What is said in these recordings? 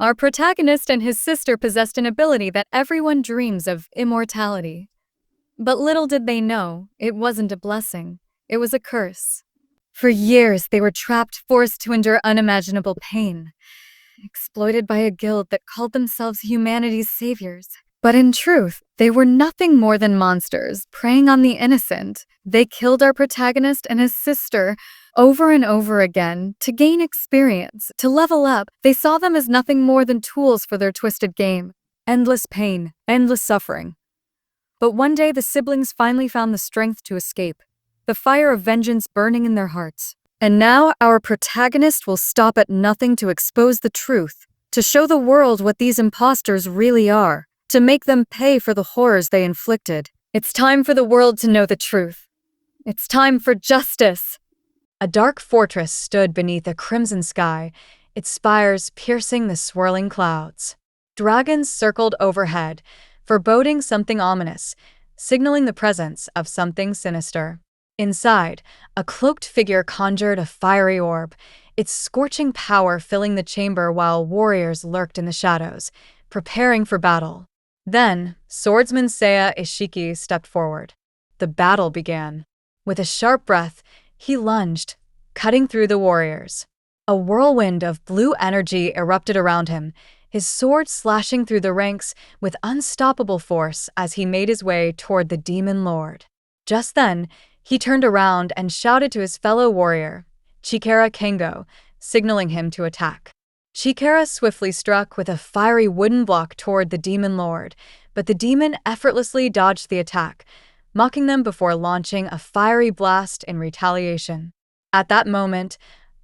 Our protagonist and his sister possessed an ability that everyone dreams of: immortality. But little did they know, it wasn't a blessing, it was a curse. For years, they were trapped, forced to endure unimaginable pain, exploited by a guild that called themselves humanity's saviors. But in truth, they were nothing more than monsters, preying on the innocent. They killed our protagonist and his sister over and over again to gain experience, to level up. They saw them as nothing more than tools for their twisted game. Endless pain, endless suffering. But one day the siblings finally found the strength to escape, the fire of vengeance burning in their hearts. And now our protagonist will stop at nothing to expose the truth, to show the world what these imposters really are, to make them pay for the horrors they inflicted. It's time for the world to know the truth. It's time for justice. A dark fortress stood beneath a crimson sky, its spires piercing the swirling clouds. Dragons circled overhead, foreboding something ominous, signaling the presence of something sinister. Inside, a cloaked figure conjured a fiery orb, its scorching power filling the chamber while warriors lurked in the shadows, preparing for battle. Then, swordsman Seiya Ishiki stepped forward. The battle began. With a sharp breath, he lunged, cutting through the warriors. A whirlwind of blue energy erupted around him, his sword slashing through the ranks with unstoppable force as he made his way toward the demon lord. Just then, he turned around and shouted to his fellow warrior, Chikara Kengo, signaling him to attack. Chikara swiftly struck with a fiery wooden block toward the demon lord, but the demon effortlessly dodged the attack, mocking them before launching a fiery blast in retaliation. At that moment,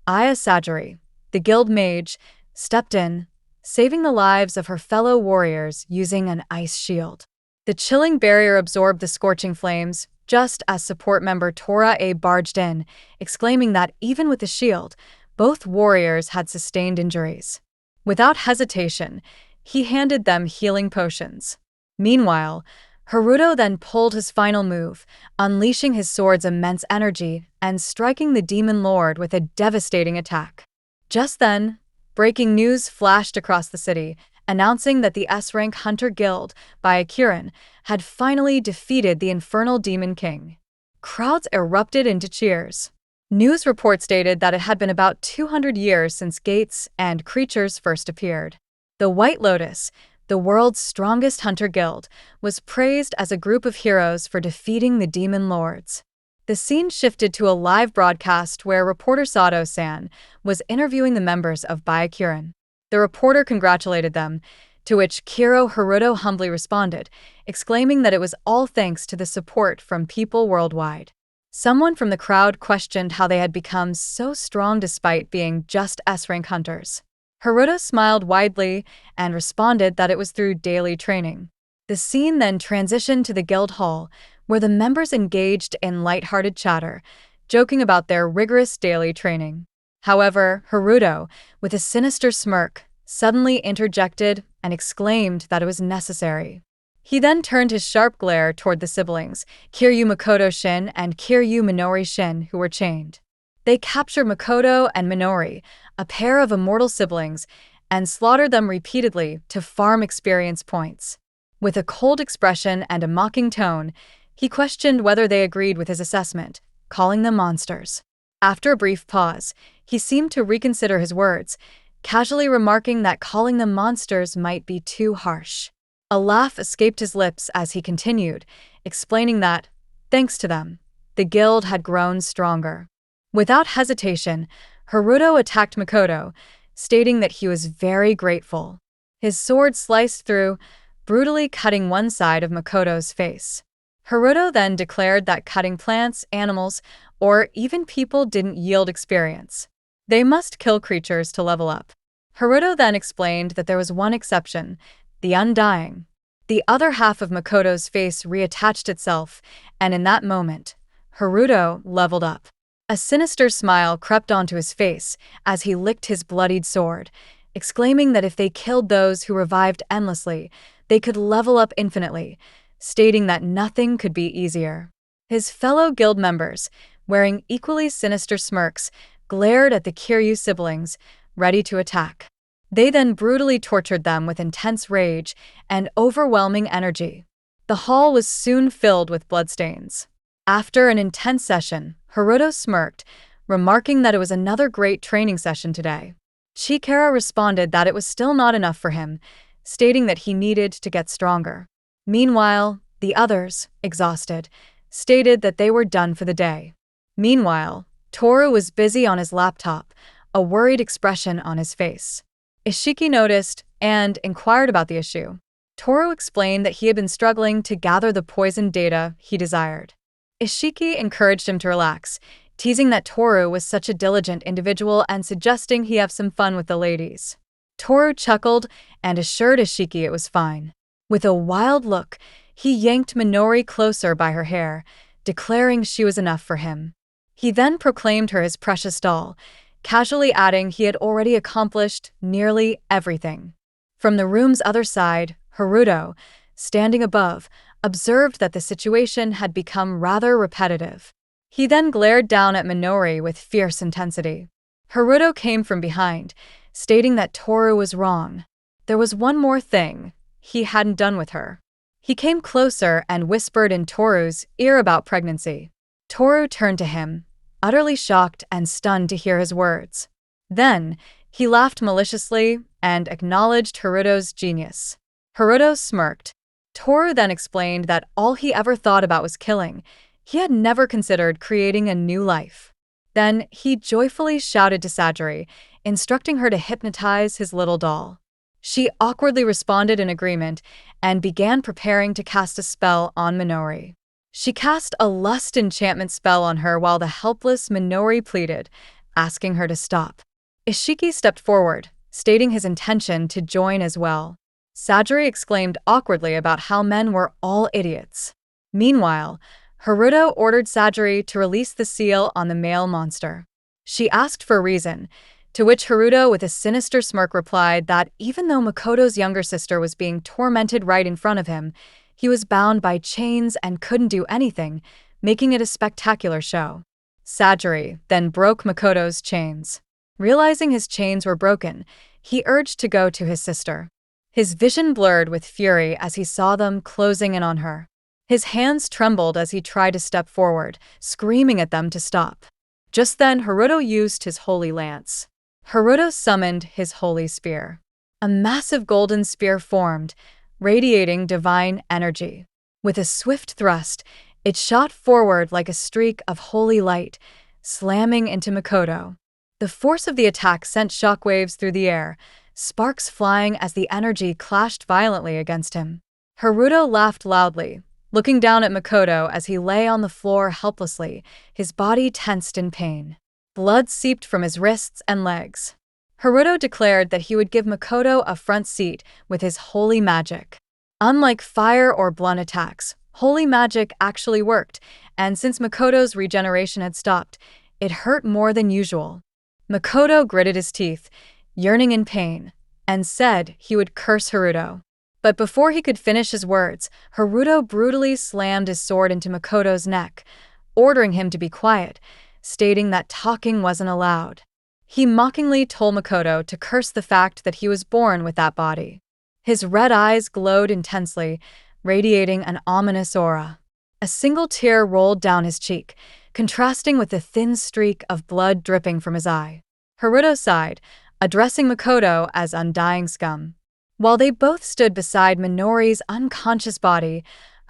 Aya Sajiri, the guild mage, stepped in, saving the lives of her fellow warriors using an ice shield. The chilling barrier absorbed the scorching flames, just as support member Tora A barged in, exclaiming that even with the shield, both warriors had sustained injuries. Without hesitation, he handed them healing potions. Meanwhile, Haruto then pulled his final move, unleashing his sword's immense energy and striking the demon lord with a devastating attack. Just then, breaking news flashed across the city, announcing that the S-rank Hunter Guild, by Kirin, had finally defeated the Infernal Demon King. Crowds erupted into cheers. News reports stated that it had been about 200 years since gates and creatures first appeared. The White Lotus, the world's strongest hunter guild, was praised as a group of heroes for defeating the demon lords. The scene shifted to a live broadcast where reporter Sato-san was interviewing the members of Byakuren. The reporter congratulated them, to which Kiro Haruto humbly responded, exclaiming that it was all thanks to the support from people worldwide. Someone from the crowd questioned how they had become so strong despite being just S-rank hunters. Haruto smiled widely and responded that it was through daily training. The scene then transitioned to the guild hall, where the members engaged in lighthearted chatter, joking about their rigorous daily training. However, Haruto, with a sinister smirk, suddenly interjected and exclaimed that it was necessary. He then turned his sharp glare toward the siblings, Kiryu Makoto Shin and Kiryu Minori Shin, who were chained. They captured Makoto and Minori, a pair of immortal siblings, and slaughtered them repeatedly to farm experience points. With a cold expression and a mocking tone, he questioned whether they agreed with his assessment, calling them monsters. After a brief pause, he seemed to reconsider his words, casually remarking that calling them monsters might be too harsh. A laugh escaped his lips as he continued, explaining that, thanks to them, the guild had grown stronger. Without hesitation, Haruto attacked Makoto, stating that he was very grateful. His sword sliced through, brutally cutting one side of Makoto's face. Haruto then declared that cutting plants, animals, or even people didn't yield experience. They must kill creatures to level up. Haruto then explained that there was one exception, the Undying. The other half of Makoto's face reattached itself, and in that moment, Haruto leveled up. A sinister smile crept onto his face as he licked his bloodied sword, exclaiming that if they killed those who revived endlessly, they could level up infinitely, stating that nothing could be easier. His fellow guild members, wearing equally sinister smirks, glared at the Kiryu siblings, ready to attack. They then brutally tortured them with intense rage and overwhelming energy. The hall was soon filled with bloodstains. After an intense session, Haruto smirked, remarking that it was another great training session today. Chikara responded that it was still not enough for him, stating that he needed to get stronger. Meanwhile, the others, exhausted, stated that they were done for the day. Meanwhile, Toru was busy on his laptop, a worried expression on his face. Ishiki noticed and inquired about the issue. Toru explained that he had been struggling to gather the poison data he desired. Ishiki encouraged him to relax, teasing that Toru was such a diligent individual and suggesting he have some fun with the ladies. Toru chuckled and assured Ishiki it was fine. With a wild look, he yanked Minori closer by her hair, declaring she was enough for him. He then proclaimed her his precious doll, casually adding he had already accomplished nearly everything. From the room's other side, Haruto, standing above, observed that the situation had become rather repetitive. He then glared down at Minori with fierce intensity. Haruto came from behind, stating that Toru was wrong. There was one more thing he hadn't done with her. He came closer and whispered in Toru's ear about pregnancy. Toru turned to him, utterly shocked and stunned to hear his words. Then, he laughed maliciously and acknowledged Haruto's genius. Haruto smirked. Toru then explained that all he ever thought about was killing. He had never considered creating a new life. Then, he joyfully shouted to Sajiri, instructing her to hypnotize his little doll. She awkwardly responded in agreement and began preparing to cast a spell on Minori. She cast a lust enchantment spell on her while the helpless Minori pleaded, asking her to stop. Ishiki stepped forward, stating his intention to join as well. Sajiri exclaimed awkwardly about how men were all idiots. Meanwhile, Haruto ordered Sajiri to release the seal on the male monster. She asked for a reason, to which Haruto with a sinister smirk replied that even though Makoto's younger sister was being tormented right in front of him, he was bound by chains and couldn't do anything, making it a spectacular show. Sajiri then broke Makoto's chains. Realizing his chains were broken, he urged to go to his sister. His vision blurred with fury as he saw them closing in on her. His hands trembled as he tried to step forward, screaming at them to stop. Just then, Haruto used his holy lance. Haruto summoned his holy spear. A massive golden spear formed, radiating divine energy. With a swift thrust, it shot forward like a streak of holy light, slamming into Makoto. The force of the attack sent shockwaves through the air, sparks flying as the energy clashed violently against him. Haruto laughed loudly, looking down at Makoto as he lay on the floor helplessly, his body tensed in pain. Blood seeped from his wrists and legs. Haruto declared that he would give Makoto a front seat with his holy magic. Unlike fire or blunt attacks, holy magic actually worked, and since Makoto's regeneration had stopped, it hurt more than usual. Makoto gritted his teeth, yearning in pain, and said he would curse Haruto. But before he could finish his words, Haruto brutally slammed his sword into Makoto's neck, ordering him to be quiet, stating that talking wasn't allowed. He mockingly told Makoto to curse the fact that he was born with that body. His red eyes glowed intensely, radiating an ominous aura. A single tear rolled down his cheek, contrasting with the thin streak of blood dripping from his eye. Haruto sighed, addressing Makoto as undying scum. While they both stood beside Minori's unconscious body,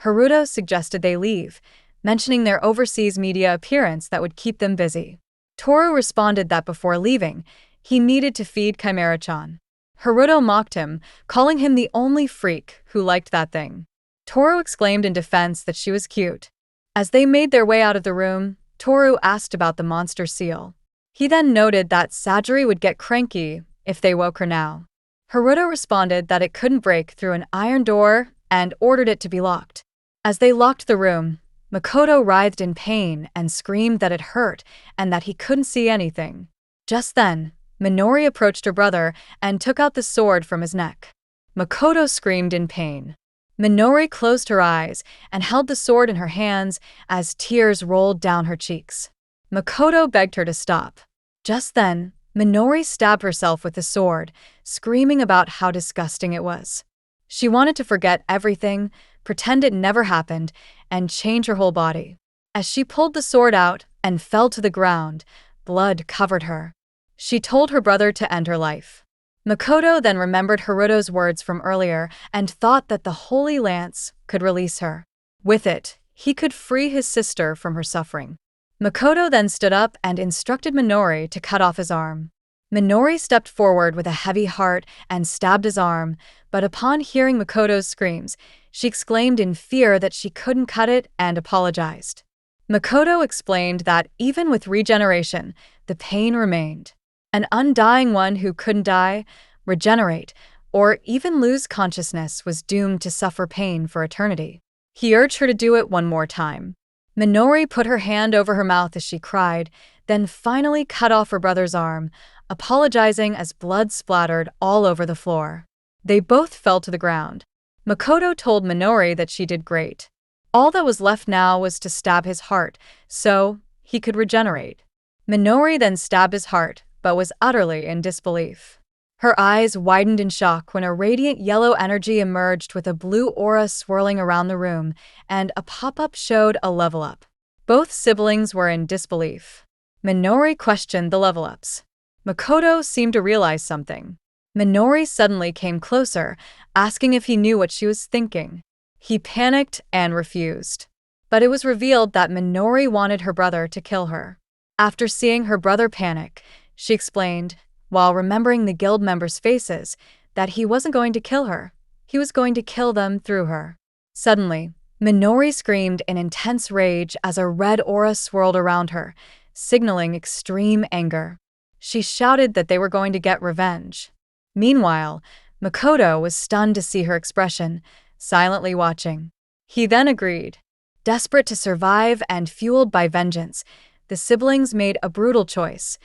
Haruto suggested they leave, mentioning their overseas media appearance that would keep them busy. Toru responded that before leaving, he needed to feed Chimera-chan. Haruto mocked him, calling him the only freak who liked that thing. Toru exclaimed in defense that she was cute. As they made their way out of the room, Toru asked about the monster seal. He then noted that Sajiri would get cranky if they woke her now. Haruto responded that it couldn't break through an iron door and ordered it to be locked. As they locked the room, Makoto writhed in pain and screamed that it hurt and that he couldn't see anything. Just then, Minori approached her brother and took out the sword from his neck. Makoto screamed in pain. Minori closed her eyes and held the sword in her hands as tears rolled down her cheeks. Makoto begged her to stop. Just then, Minori stabbed herself with the sword, screaming about how disgusting it was. She wanted to forget everything, pretend it never happened, and change her whole body. As she pulled the sword out and fell to the ground, blood covered her. She told her brother to end her life. Makoto then remembered Haruto's words from earlier and thought that the Holy Lance could release her. With it, he could free his sister from her suffering. Makoto then stood up and instructed Minori to cut off his arm. Minori stepped forward with a heavy heart and stabbed his arm, but upon hearing Makoto's screams, she exclaimed in fear that she couldn't cut it and apologized. Makoto explained that even with regeneration, the pain remained. An undying one who couldn't die, regenerate, or even lose consciousness was doomed to suffer pain for eternity. He urged her to do it one more time. Minori put her hand over her mouth as she cried, then finally cut off her brother's arm, apologizing as blood splattered all over the floor. They both fell to the ground. Makoto told Minori that she did great. All that was left now was to stab his heart, so he could regenerate. Minori then stabbed his heart, but was utterly in disbelief. Her eyes widened in shock when a radiant yellow energy emerged with a blue aura swirling around the room, and a pop-up showed a level up. Both siblings were in disbelief. Minori questioned the level-ups. Makoto seemed to realize something. Minori suddenly came closer, asking if he knew what she was thinking. He panicked and refused. But it was revealed that Minori wanted her brother to kill her. After seeing her brother panic, she explained, while remembering the guild members' faces, that he wasn't going to kill her. He was going to kill them through her. Suddenly, Minori screamed in intense rage as a red aura swirled around her, signaling extreme anger. She shouted that they were going to get revenge. Meanwhile, Makoto was stunned to see her expression, silently watching. He then agreed. Desperate to survive and fueled by vengeance, the siblings made a brutal choice,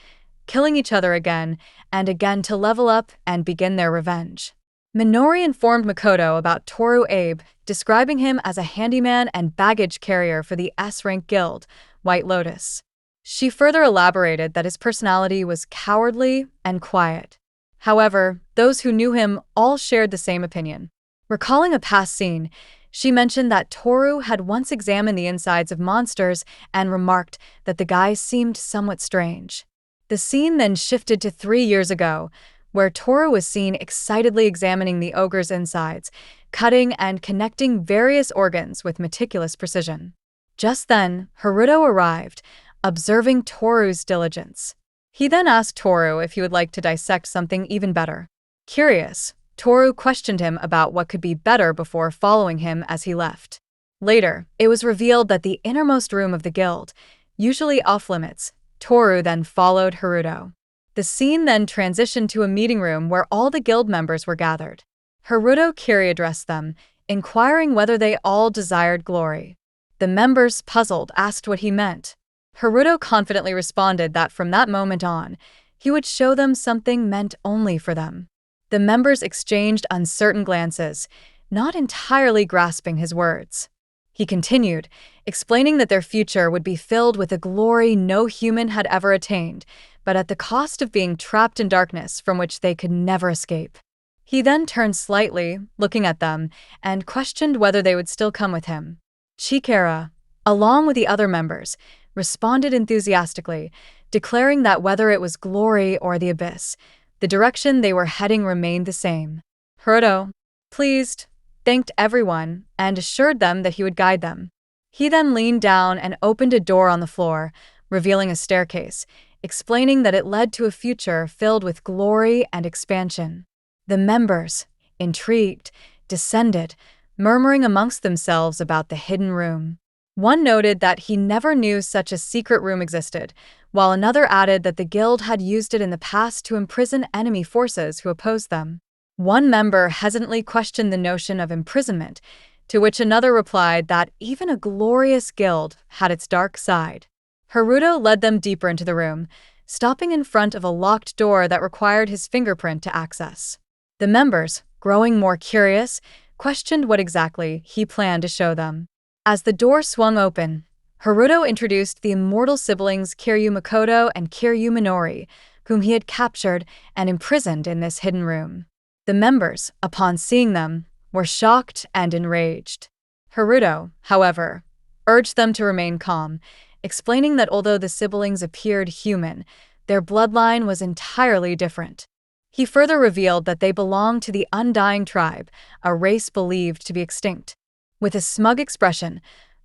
killing each other again and again to level up and begin their revenge. Minori informed Makoto about Toru Abe, describing him as a handyman and baggage carrier for the S-rank guild, White Lotus. She further elaborated that his personality was cowardly and quiet. However, those who knew him all shared the same opinion. Recalling a past scene, she mentioned that Toru had once examined the insides of monsters and remarked that the guys seemed somewhat strange. The scene then shifted to 3 years ago, where Toru was seen excitedly examining the ogre's insides, cutting and connecting various organs with meticulous precision. Just then, Haruto arrived, observing Toru's diligence. He then asked Toru if he would like to dissect something even better. Curious, Toru questioned him about what could be better before following him as he left. Later, it was revealed that the innermost room of the guild, usually off-limits, Toru then followed Haruto. The scene then transitioned to a meeting room where all the guild members were gathered. Haruto Kiri addressed them, inquiring whether they all desired glory. The members, puzzled, asked what he meant. Haruto confidently responded that from that moment on, he would show them something meant only for them. The members exchanged uncertain glances, not entirely grasping his words. He continued, explaining that their future would be filled with a glory no human had ever attained, but at the cost of being trapped in darkness from which they could never escape. He then turned slightly, looking at them, and questioned whether they would still come with him. Chikara, along with the other members, responded enthusiastically, declaring that whether it was glory or the abyss, the direction they were heading remained the same. Haruto, pleased, thanked everyone and assured them that he would guide them. He then leaned down and opened a door on the floor, revealing a staircase, explaining that it led to a future filled with glory and expansion. The members, intrigued, descended, murmuring amongst themselves about the hidden room. One noted that he never knew such a secret room existed, while another added that the guild had used it in the past to imprison enemy forces who opposed them. One member hesitantly questioned the notion of imprisonment, to which another replied that even a glorious guild had its dark side. Haruto led them deeper into the room, stopping in front of a locked door that required his fingerprint to access. The members, growing more curious, questioned what exactly he planned to show them. As the door swung open, Haruto introduced the immortal siblings Kiryu Makoto and Kiryu Minori, whom he had captured and imprisoned in this hidden room. The members, upon seeing them, were shocked and enraged. Haruto, however, urged them to remain calm, explaining that although the siblings appeared human, their bloodline was entirely different. He further revealed that they belonged to the Undying Tribe, a race believed to be extinct. With a smug expression,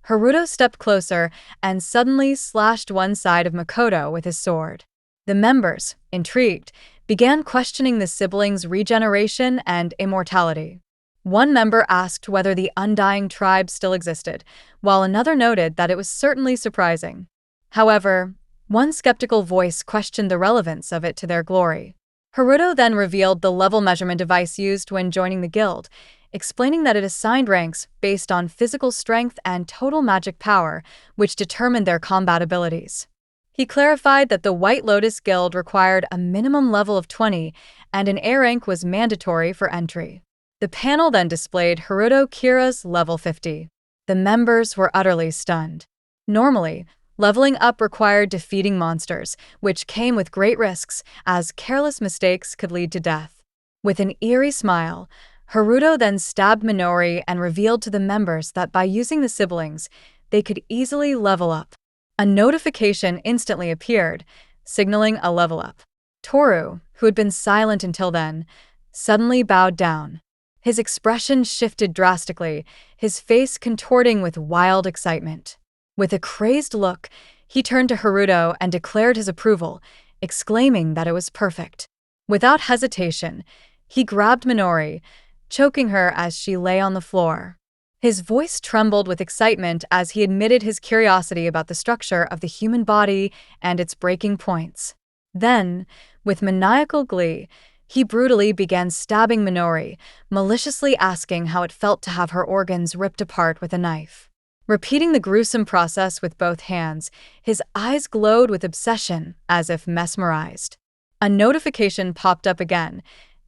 Haruto stepped closer and suddenly slashed one side of Makoto with his sword. The members, intrigued, began questioning the siblings' regeneration and immortality. One member asked whether the Undying Tribe still existed, while another noted that it was certainly surprising. However, one skeptical voice questioned the relevance of it to their glory. Haruto then revealed the level measurement device used when joining the guild, explaining that it assigned ranks based on physical strength and total magic power, which determined their combat abilities. He clarified that the White Lotus Guild required a minimum level of 20, and an A rank was mandatory for entry. The panel then displayed Haruto Kira's level 50. The members were utterly stunned. Normally, leveling up required defeating monsters, which came with great risks, as careless mistakes could lead to death. With an eerie smile, Haruto then stabbed Minori and revealed to the members that by using the siblings, they could easily level up. A notification instantly appeared, signaling a level up. Toru, who had been silent until then, suddenly bowed down. His expression shifted drastically, his face contorting with wild excitement. With a crazed look, he turned to Haruto and declared his approval, exclaiming that it was perfect. Without hesitation, he grabbed Minori, choking her as she lay on the floor. His voice trembled with excitement as he admitted his curiosity about the structure of the human body and its breaking points. Then, with maniacal glee, he brutally began stabbing Minori, maliciously asking how it felt to have her organs ripped apart with a knife. Repeating the gruesome process with both hands, his eyes glowed with obsession, as if mesmerized. A notification popped up again,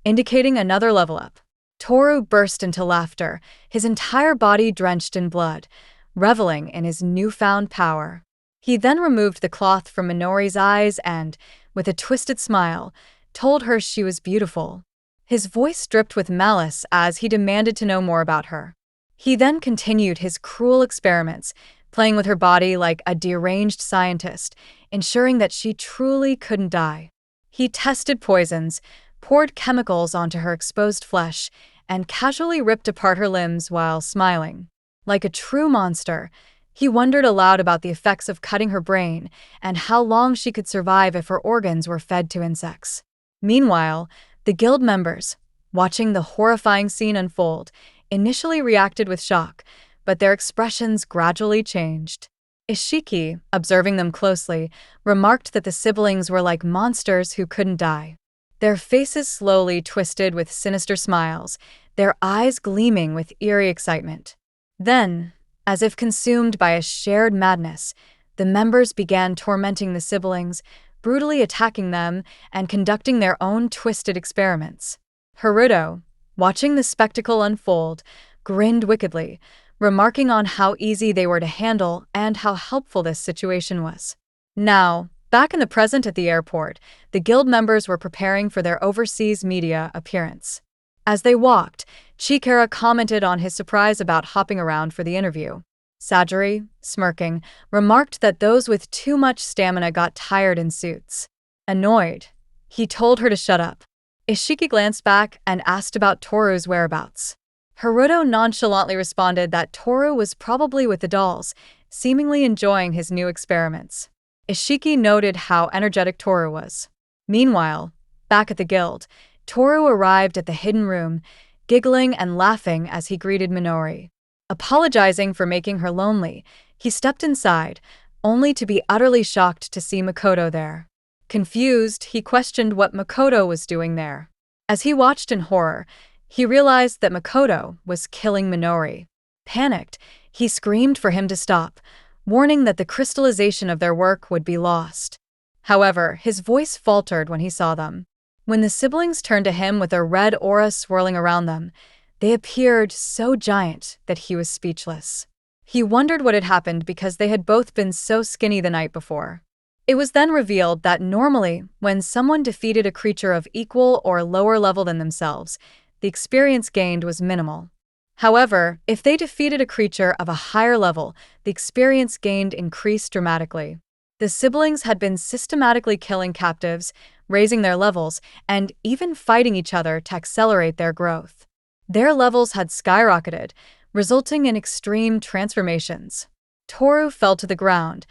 indicating another level up. Toru burst into laughter, his entire body drenched in blood, reveling in his newfound power. He then removed the cloth from Minori's eyes and, with a twisted smile, told her she was beautiful. His voice dripped with malice as he demanded to know more about her. He then continued his cruel experiments, playing with her body like a deranged scientist, ensuring that she truly couldn't die. He tested poisons, poured chemicals onto her exposed flesh, and casually ripped apart her limbs while smiling. Like a true monster, he wondered aloud about the effects of cutting her brain and how long she could survive if her organs were fed to insects. Meanwhile, the guild members, watching the horrifying scene unfold, initially reacted with shock, but their expressions gradually changed. Ishiki, observing them closely, remarked that the siblings were like monsters who couldn't die. Their faces slowly twisted with sinister smiles, their eyes gleaming with eerie excitement. Then, as if consumed by a shared madness, the members began tormenting the siblings, brutally attacking them and conducting their own twisted experiments. Haruto, watching the spectacle unfold, grinned wickedly, remarking on how easy they were to handle and how helpful this situation was. Now, back in the present at the airport, the guild members were preparing for their overseas media appearance. As they walked, Chikara commented on his surprise about hopping around for the interview. Sajiri, smirking, remarked that those with too much stamina got tired in suits. Annoyed, he told her to shut up. Ishiki glanced back and asked about Toru's whereabouts. Haruto nonchalantly responded that Toru was probably with the dolls, seemingly enjoying his new experiments. Ishiki noted how energetic Toru was. Meanwhile, back at the guild, Toru arrived at the hidden room, giggling and laughing as he greeted Minori. Apologizing for making her lonely, he stepped inside, only to be utterly shocked to see Makoto there. Confused, he questioned what Makoto was doing there. As he watched in horror, he realized that Makoto was killing Minori. Panicked, he screamed for him to stop, warning that the crystallization of their work would be lost. However, his voice faltered when he saw them. When the siblings turned to him with a red aura swirling around them, they appeared so giant that he was speechless. He wondered what had happened because they had both been so skinny the night before. It was then revealed that normally, when someone defeated a creature of equal or lower level than themselves, the experience gained was minimal. However, if they defeated a creature of a higher level, the experience gained increased dramatically. The siblings had been systematically killing captives, raising their levels, and even fighting each other to accelerate their growth. Their levels had skyrocketed, resulting in extreme transformations. Toru fell to the ground,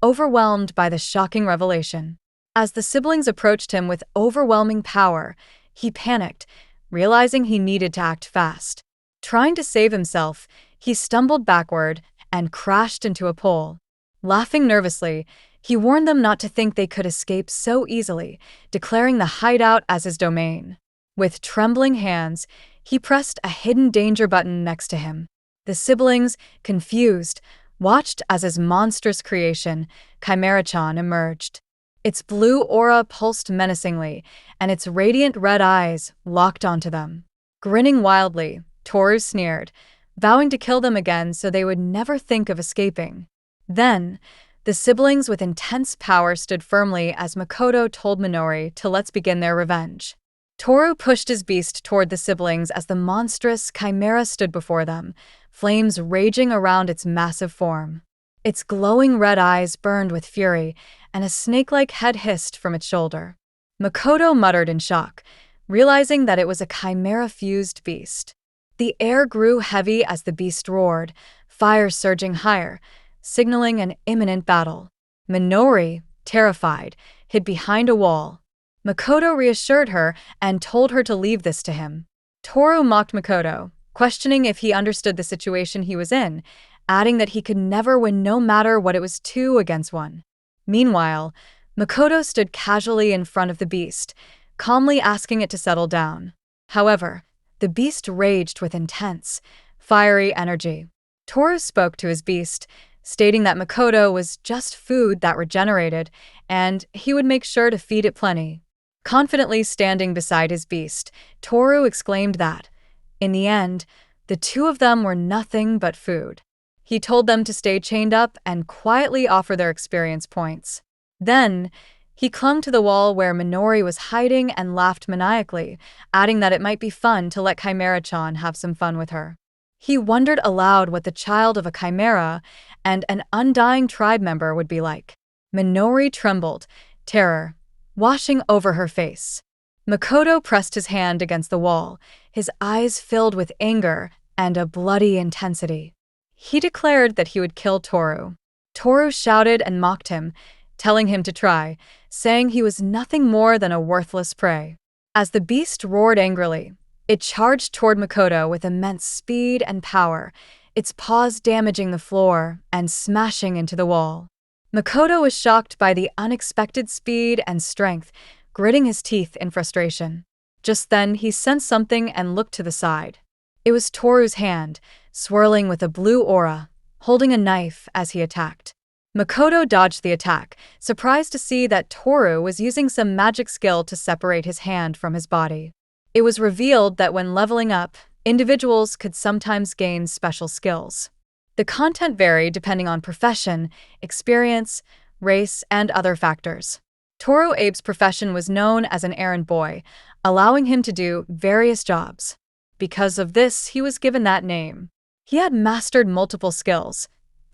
overwhelmed by the shocking revelation. As the siblings approached him with overwhelming power, he panicked, realizing he needed to act fast. Trying to save himself, he stumbled backward and crashed into a pole. Laughing nervously, he warned them not to think they could escape so easily, declaring the hideout as his domain. With trembling hands, he pressed a hidden danger button next to him. The siblings, confused, watched as his monstrous creation, Chimera-chan, emerged. Its blue aura pulsed menacingly, and its radiant red eyes locked onto them. Grinning wildly, Toru sneered, vowing to kill them again so they would never think of escaping. Then, the siblings with intense power stood firmly as Makoto told Minori to let's begin their revenge. Toru pushed his beast toward the siblings as the monstrous chimera stood before them, flames raging around its massive form. Its glowing red eyes burned with fury, and a snake-like head hissed from its shoulder. Makoto muttered in shock, realizing that it was a chimera-fused beast. The air grew heavy as the beast roared, fire surging higher, signaling an imminent battle. Minori, terrified, hid behind a wall. Makoto reassured her and told her to leave this to him. Toru mocked Makoto, questioning if he understood the situation he was in, adding that he could never win no matter what it was 2 against 1. Meanwhile, Makoto stood casually in front of the beast, calmly asking it to settle down. However, the beast raged with intense, fiery energy. Toru spoke to his beast, stating that Makoto was just food that regenerated, and he would make sure to feed it plenty. Confidently standing beside his beast, Toru exclaimed that, in the end, the two of them were nothing but food. He told them to stay chained up and quietly offer their experience points. Then, he clung to the wall where Minori was hiding and laughed maniacally, adding that it might be fun to let Chimera-chan have some fun with her. He wondered aloud what the child of a chimera and an undying tribe member would be like. Minori trembled, terror washing over her face. Makoto pressed his hand against the wall, his eyes filled with anger and a bloody intensity. He declared that he would kill Toru. Toru shouted and mocked him, telling him to try, saying he was nothing more than a worthless prey. As the beast roared angrily, it charged toward Makoto with immense speed and power, its paws damaging the floor and smashing into the wall. Makoto was shocked by the unexpected speed and strength, gritting his teeth in frustration. Just then, he sensed something and looked to the side. It was Toru's hand, swirling with a blue aura, holding a knife as he attacked. Makoto dodged the attack, surprised to see that Toru was using some magic skill to separate his hand from his body. It was revealed that when leveling up, individuals could sometimes gain special skills. The content varied depending on profession, experience, race, and other factors. Toru Abe's profession was known as an errand boy, allowing him to do various jobs. Because of this, he was given that name. He had mastered multiple skills: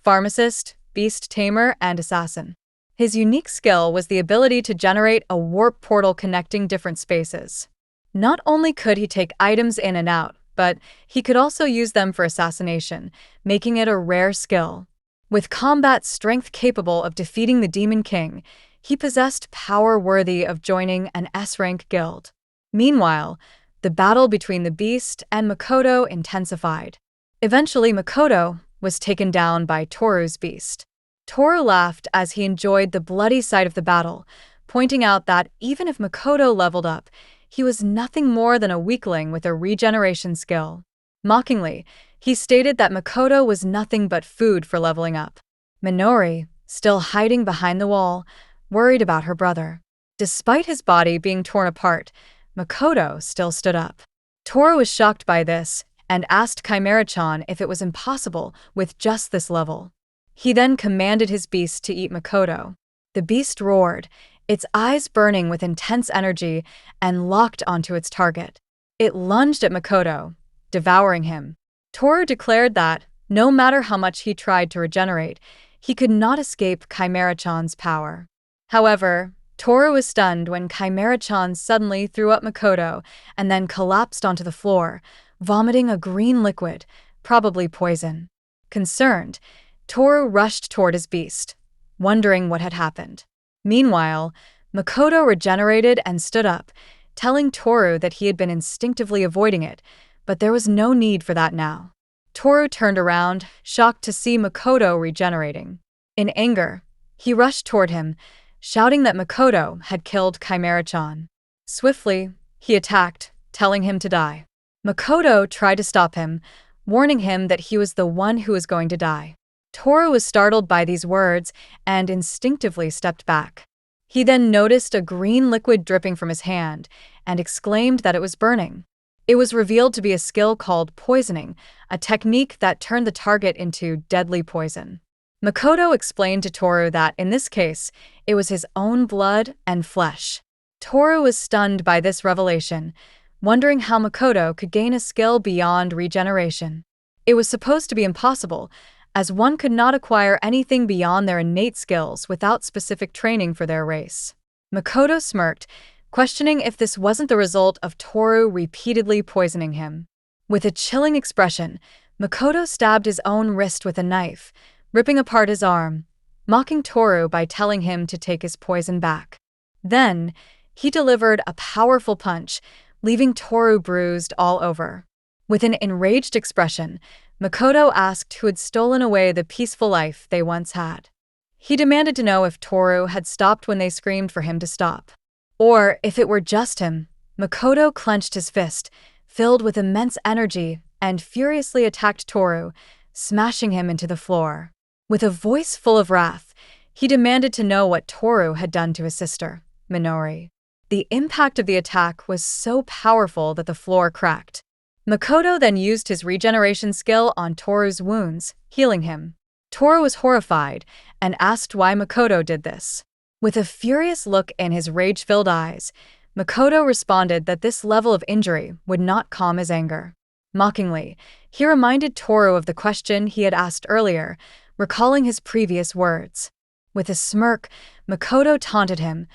pharmacist, beast tamer, and assassin. His unique skill was the ability to generate a warp portal connecting different spaces. Not only could he take items in and out, but he could also use them for assassination, making it a rare skill. With combat strength capable of defeating the Demon King, he possessed power worthy of joining an S-rank guild. Meanwhile, the battle between the beast and Makoto intensified. Eventually, Makoto was taken down by Toru's beast. Toru laughed as he enjoyed the bloody sight of the battle, pointing out that even if Makoto leveled up, he was nothing more than a weakling with a regeneration skill. Mockingly, he stated that Makoto was nothing but food for leveling up. Minori, still hiding behind the wall, worried about her brother. Despite his body being torn apart, Makoto still stood up. Toru was shocked by this and asked Chimera-chan if it was impossible with just this level. He then commanded his beast to eat Makoto. The beast roared, its eyes burning with intense energy, and locked onto its target. It lunged at Makoto, devouring him. Toru declared that, no matter how much he tried to regenerate, he could not escape Chimera-chan's power. However, Toru was stunned when Chimera-chan suddenly threw up Makoto and then collapsed onto the floor, vomiting a green liquid, probably poison. Concerned, Toru rushed toward his beast, wondering what had happened. Meanwhile, Makoto regenerated and stood up, telling Toru that he had been instinctively avoiding it, but there was no need for that now. Toru turned around, shocked to see Makoto regenerating. In anger, he rushed toward him, shouting that Makoto had killed Chimera-chan. Swiftly, he attacked, telling him to die. Makoto tried to stop him, warning him that he was the one who was going to die. Toru was startled by these words and instinctively stepped back. He then noticed a green liquid dripping from his hand and exclaimed that it was burning. It was revealed to be a skill called poisoning, a technique that turned the target into deadly poison. Makoto explained to Toru that, in this case, it was his own blood and flesh. Toru was stunned by this revelation, wondering how Makoto could gain a skill beyond regeneration. It was supposed to be impossible, as one could not acquire anything beyond their innate skills without specific training for their race. Makoto smirked, questioning if this wasn't the result of Toru repeatedly poisoning him. With a chilling expression, Makoto stabbed his own wrist with a knife, ripping apart his arm, mocking Toru by telling him to take his poison back. Then, he delivered a powerful punch, leaving Toru bruised all over. With an enraged expression, Makoto asked who had stolen away the peaceful life they once had. He demanded to know if Toru had stopped when they screamed for him to stop. Or if it were just him. Makoto clenched his fist, filled with immense energy, and furiously attacked Toru, smashing him into the floor. With a voice full of wrath, he demanded to know what Toru had done to his sister, Minori. The impact of the attack was so powerful that the floor cracked. Makoto then used his regeneration skill on Toru's wounds, healing him. Toru was horrified and asked why Makoto did this. With a furious look in his rage-filled eyes, Makoto responded that this level of injury would not calm his anger. Mockingly, he reminded Toru of the question he had asked earlier, recalling his previous words. With a smirk, Makoto taunted him,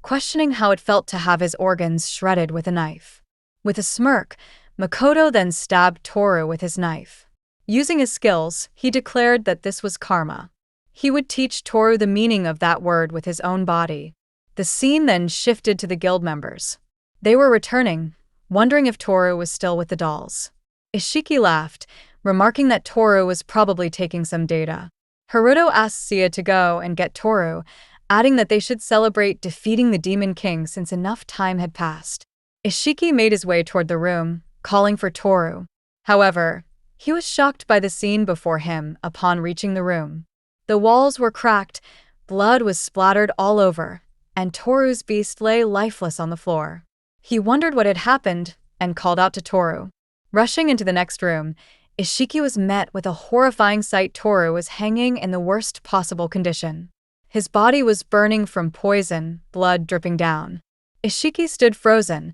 questioning how it felt to have his organs shredded with a knife. With a smirk, Makoto then stabbed Toru with his knife. Using his skills, he declared that this was karma. He would teach Toru the meaning of that word with his own body. The scene then shifted to the guild members. They were returning, wondering if Toru was still with the dolls. Ishiki laughed, remarking that Toru was probably taking some data. Haruto asked Sia to go and get Toru, adding that they should celebrate defeating the Demon King since enough time had passed. Ishiki made his way toward the room, calling for Toru. However, he was shocked by the scene before him upon reaching the room. The walls were cracked, blood was splattered all over, and Toru's beast lay lifeless on the floor. He wondered what had happened and called out to Toru. Rushing into the next room, Ishiki was met with a horrifying sight. Toru was hanging in the worst possible condition. His body was burning from poison, blood dripping down. Ishiki stood frozen,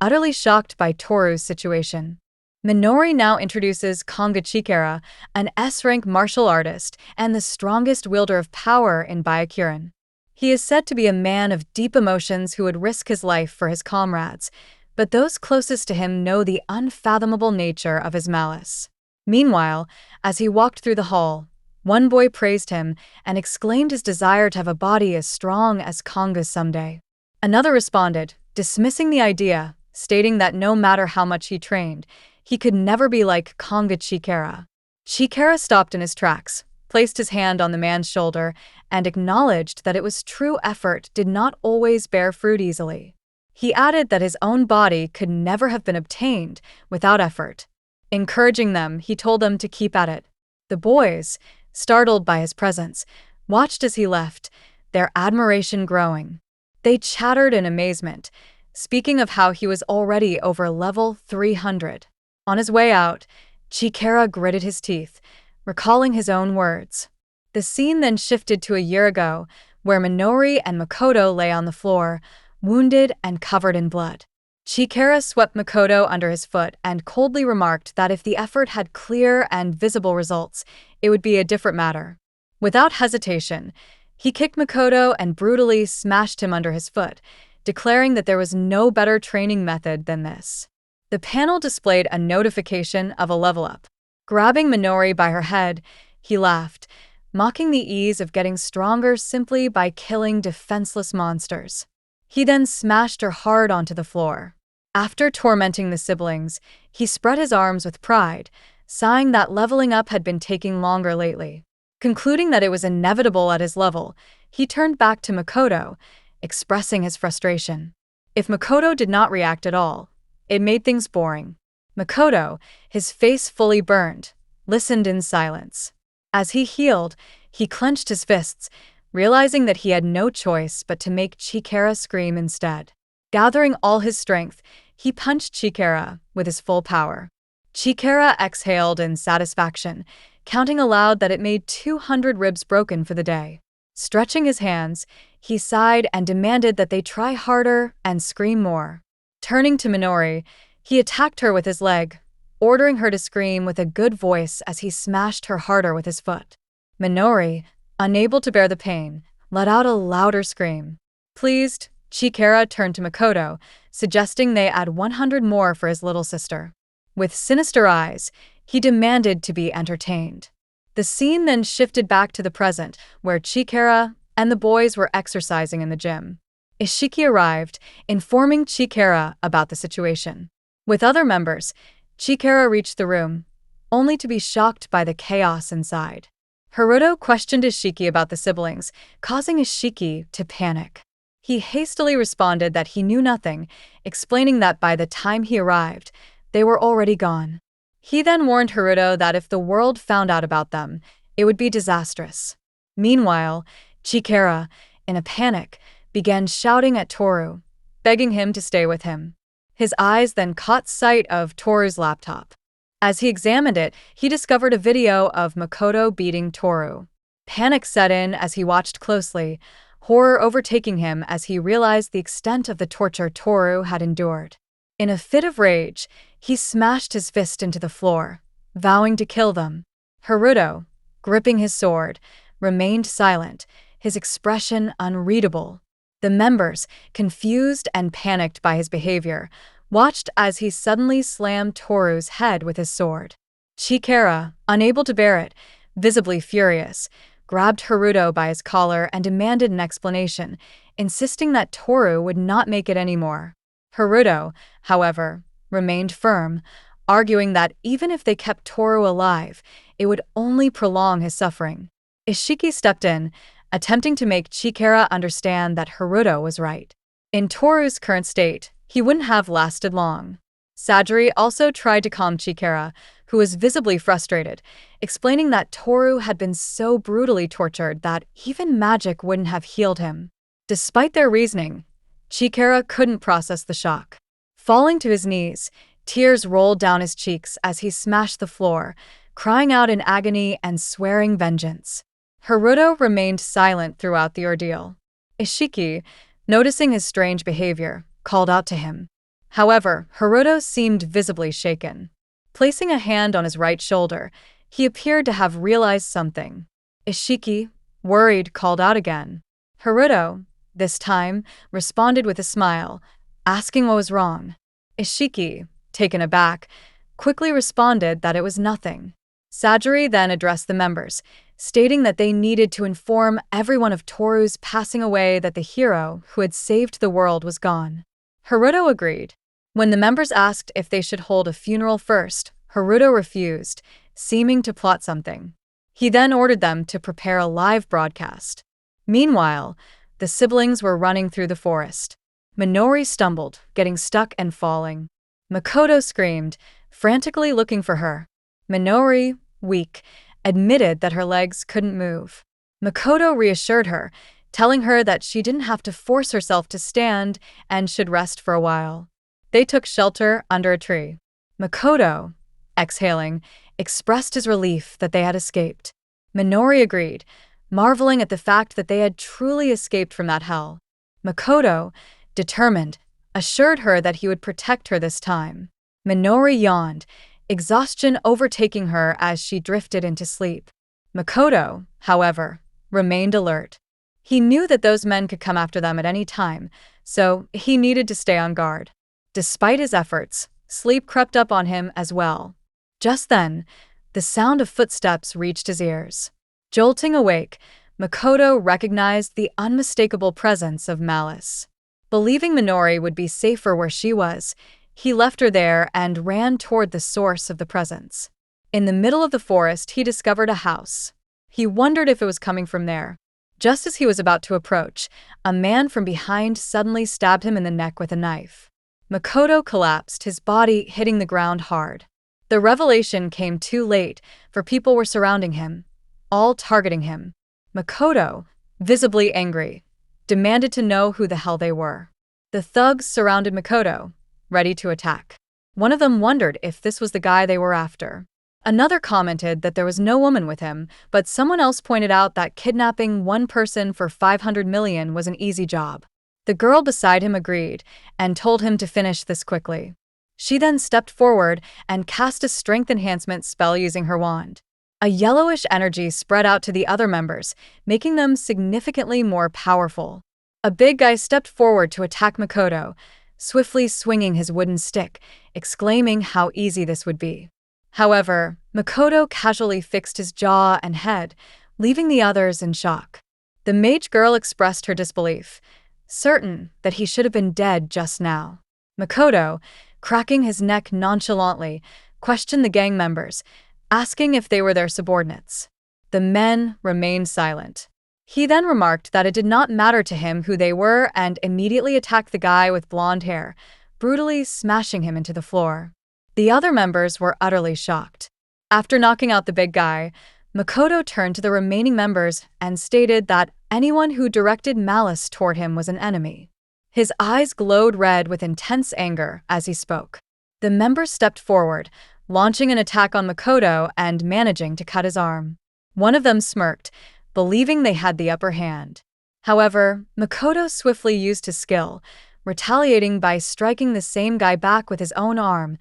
utterly shocked by Toru's situation. Minori now introduces Konga Chikara, an S-rank martial artist and the strongest wielder of power in Byakuren. He is said to be a man of deep emotions who would risk his life for his comrades, but those closest to him know the unfathomable nature of his malice. Meanwhile, as he walked through the hall, one boy praised him and exclaimed his desire to have a body as strong as Konga's someday. Another responded, dismissing the idea, stating that no matter how much he trained, he could never be like Konga Chikara. Chikara stopped in his tracks, placed his hand on the man's shoulder, and acknowledged that it was true effort did not always bear fruit easily. He added that his own body could never have been obtained without effort. Encouraging them, he told them to keep at it. The boys, startled by his presence, watched as he left, their admiration growing. They chattered in amazement, speaking of how he was already over level 300. On his way out, Chikara gritted his teeth, recalling his own words. The scene then shifted to a year ago, where Minori and Makoto lay on the floor, wounded and covered in blood. Chikara swept Makoto under his foot and coldly remarked that if the effort had clear and visible results, it would be a different matter. Without hesitation, he kicked Makoto and brutally smashed him under his foot, declaring that there was no better training method than this. The panel displayed a notification of a level up. Grabbing Minori by her head, he laughed, mocking the ease of getting stronger simply by killing defenseless monsters. He then smashed her hard onto the floor. After tormenting the siblings, he spread his arms with pride, sighing that leveling up had been taking longer lately. Concluding that it was inevitable at his level, he turned back to Makoto, expressing his frustration. If Makoto did not react at all, it made things boring. Makoto, his face fully burned, listened in silence. As he healed, he clenched his fists, realizing that he had no choice but to make Chikara scream instead. Gathering all his strength, he punched Chikara with his full power. Chikara exhaled in satisfaction, counting aloud that it made 200 ribs broken for the day. Stretching his hands, he sighed and demanded that they try harder and scream more. Turning to Minori, he attacked her with his leg, ordering her to scream with a good voice as he smashed her harder with his foot. Minori, unable to bear the pain, let out a louder scream. Pleased, Chikara turned to Makoto, suggesting they add 100 more for his little sister. With sinister eyes, he demanded to be entertained. The scene then shifted back to the present, where Chikara and the boys were exercising in the gym. Ishiki arrived, informing Chikara about the situation. With other members, Chikara reached the room, only to be shocked by the chaos inside. Haruto questioned Ishiki about the siblings, causing Ishiki to panic. He hastily responded that he knew nothing, explaining that by the time he arrived, they were already gone. He then warned Haruto that if the world found out about them, it would be disastrous. Meanwhile, Chikara, in a panic, began shouting at Toru, begging him to stay with him. His eyes then caught sight of Toru's laptop. As he examined it, he discovered a video of Makoto beating Toru. Panic set in as he watched closely, horror overtaking him as he realized the extent of the torture Toru had endured. In a fit of rage, he smashed his fist into the floor, vowing to kill them. Haruto, gripping his sword, remained silent, his expression unreadable. The members, confused and panicked by his behavior, watched as he suddenly slammed Toru's head with his sword. Chikara, unable to bear it, visibly furious, grabbed Haruto by his collar and demanded an explanation, insisting that Toru would not make it anymore. Haruto, however, remained firm, arguing that even if they kept Toru alive, it would only prolong his suffering. Ishiki stepped in, attempting to make Chikara understand that Haruto was right. In Toru's current state, he wouldn't have lasted long. Sajiri also tried to calm Chikara, who was visibly frustrated, explaining that Toru had been so brutally tortured that even magic wouldn't have healed him. Despite their reasoning, Chikara couldn't process the shock. Falling to his knees, tears rolled down his cheeks as he smashed the floor, crying out in agony and swearing vengeance. Haruto remained silent throughout the ordeal. Ishiki, noticing his strange behavior, called out to him. However, Haruto seemed visibly shaken. Placing a hand on his right shoulder, he appeared to have realized something. Ishiki, worried, called out again. Haruto, this time, responded with a smile, asking what was wrong. Ishiki, taken aback, quickly responded that it was nothing. Sajiri then addressed the members, stating that they needed to inform everyone of Toru's passing away, that the hero who had saved the world was gone. Haruto agreed. When the members asked if they should hold a funeral first, Haruto refused, seeming to plot something. He then ordered them to prepare a live broadcast. Meanwhile, the siblings were running through the forest. Minori stumbled, getting stuck and falling. Makoto screamed, frantically looking for her. Minori, weak, admitted that her legs couldn't move. Makoto reassured her, telling her that she didn't have to force herself to stand and should rest for a while. They took shelter under a tree. Makoto, exhaling, expressed his relief that they had escaped. Minori agreed, marveling at the fact that they had truly escaped from that hell. Makoto, determined, assured her that he would protect her this time. Minori yawned, exhaustion overtaking her as she drifted into sleep. Makoto, however, remained alert. He knew that those men could come after them at any time, so he needed to stay on guard. Despite his efforts, sleep crept up on him as well. Just then, the sound of footsteps reached his ears. Jolting awake, Makoto recognized the unmistakable presence of Malice. Believing Minori would be safer where she was, he left her there and ran toward the source of the presence. In the middle of the forest, he discovered a house. He wondered if it was coming from there. Just as he was about to approach, a man from behind suddenly stabbed him in the neck with a knife. Makoto collapsed, his body hitting the ground hard. The revelation came too late, for people were surrounding him, all targeting him. Makoto, visibly angry, demanded to know who the hell they were. The thugs surrounded Makoto, ready to attack. One of them wondered if this was the guy they were after. Another commented that there was no woman with him, but someone else pointed out that kidnapping one person for 500 million was an easy job. The girl beside him agreed and told him to finish this quickly. She then stepped forward and cast a strength enhancement spell using her wand. A yellowish energy spread out to the other members, making them significantly more powerful. A big guy stepped forward to attack Makoto, swiftly swinging his wooden stick, exclaiming how easy this would be. However, Makoto casually fixed his jaw and head, leaving the others in shock. The mage girl expressed her disbelief, certain that he should have been dead just now. Makoto, cracking his neck nonchalantly, questioned the gang members, asking if they were their subordinates. The men remained silent. He then remarked that it did not matter to him who they were and immediately attacked the guy with blonde hair, brutally smashing him into the floor. The other members were utterly shocked. After knocking out the big guy, Makoto turned to the remaining members and stated that anyone who directed malice toward him was an enemy. His eyes glowed red with intense anger as he spoke. The members stepped forward, launching an attack on Makoto and managing to cut his arm. One of them smirked, believing they had the upper hand. However, Makoto swiftly used his skill, retaliating by striking the same guy back with his own arm,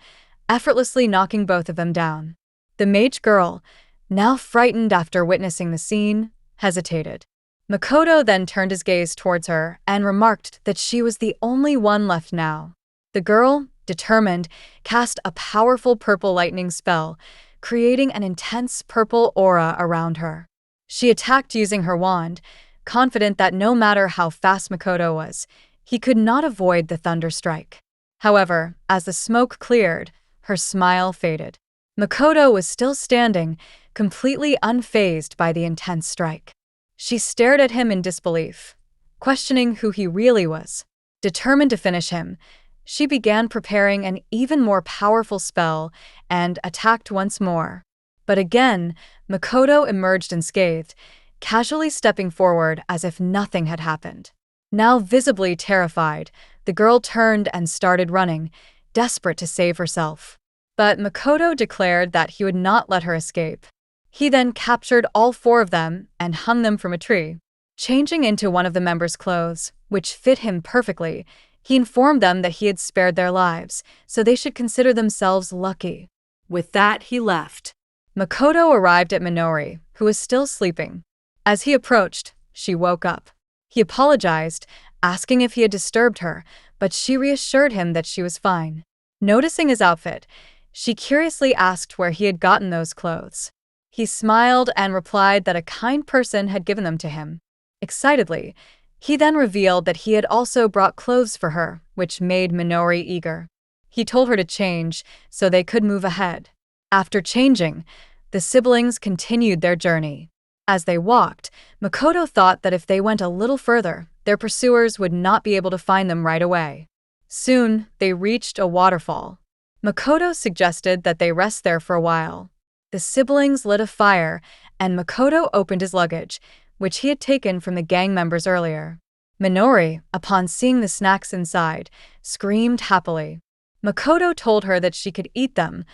effortlessly knocking both of them down. The mage girl, now frightened after witnessing the scene, hesitated. Makoto then turned his gaze towards her and remarked that she was the only one left now. The girl, determined, cast a powerful purple lightning spell, creating an intense purple aura around her. She attacked using her wand, confident that no matter how fast Makoto was, he could not avoid the thunder strike. However, as the smoke cleared, her smile faded. Makoto was still standing, completely unfazed by the intense strike. She stared at him in disbelief, questioning who he really was. Determined to finish him, she began preparing an even more powerful spell and attacked once more. But again, Makoto emerged unscathed, casually stepping forward as if nothing had happened. Now visibly terrified, the girl turned and started running, desperate to save herself. But Makoto declared that he would not let her escape. He then captured all 4 of them and hung them from a tree. Changing into one of the members' clothes, which fit him perfectly, he informed them that he had spared their lives, so they should consider themselves lucky. With that, he left. Makoto arrived at Minori, who was still sleeping. As he approached, she woke up. He apologized, asking if he had disturbed her, but she reassured him that she was fine. Noticing his outfit, she curiously asked where he had gotten those clothes. He smiled and replied that a kind person had given them to him. Excitedly, he then revealed that he had also brought clothes for her, which made Minori eager. He told her to change so they could move ahead. After changing, the siblings continued their journey. As they walked, Makoto thought that if they went a little further, their pursuers would not be able to find them right away. Soon, they reached a waterfall. Makoto suggested that they rest there for a while. The siblings lit a fire, and Makoto opened his luggage, which he had taken from the gang members earlier. Minori, upon seeing the snacks inside, screamed happily. Makoto told her that she could eat them,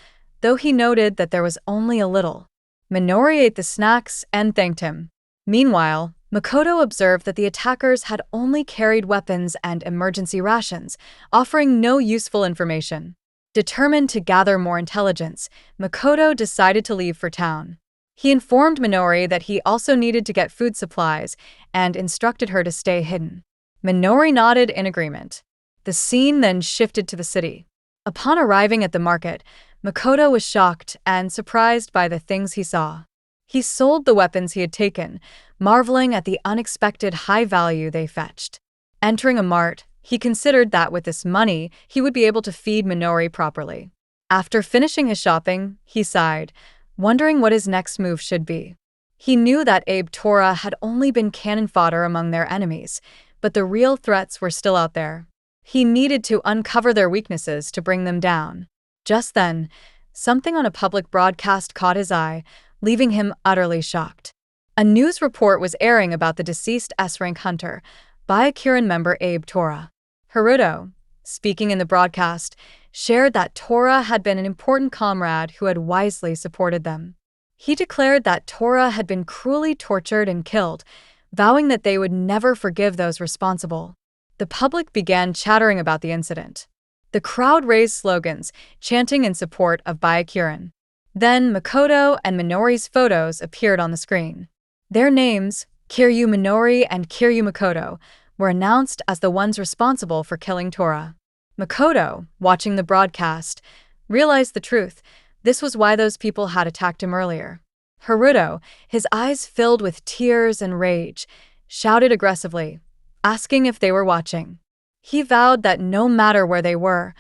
though he noted that there was only a little. Minori ate the snacks and thanked him. Meanwhile, Makoto observed that the attackers had only carried weapons and emergency rations, offering no useful information. Determined to gather more intelligence, Makoto decided to leave for town. He informed Minori that he also needed to get food supplies and instructed her to stay hidden. Minori nodded in agreement. The scene then shifted to the city. Upon arriving at the market, Makoto was shocked and surprised by the things he saw. He sold the weapons he had taken, marveling at the unexpected high value they fetched. Entering a mart, he considered that with this money, he would be able to feed Minori properly. After finishing his shopping, he sighed, wondering what his next move should be. He knew that Abe Tora had only been cannon fodder among their enemies, but the real threats were still out there. He needed to uncover their weaknesses to bring them down. Just then, something on a public broadcast caught his eye, leaving him utterly shocked. A news report was airing about the deceased S-rank hunter, Byakuren member Abe Tora. Haruto, speaking in the broadcast, shared that Tora had been an important comrade who had wisely supported them. He declared that Tora had been cruelly tortured and killed, vowing that they would never forgive those responsible. The public began chattering about the incident. The crowd raised slogans, chanting in support of Byakuren. Then Makoto and Minori's photos appeared on the screen. Their names, Kiryu Minori and Kiryu Makoto, were announced as the ones responsible for killing Tora. Makoto, watching the broadcast, realized the truth. This was why those people had attacked him earlier. Haruto, his eyes filled with tears and rage, shouted aggressively, asking if they were watching. He vowed that no matter where they were,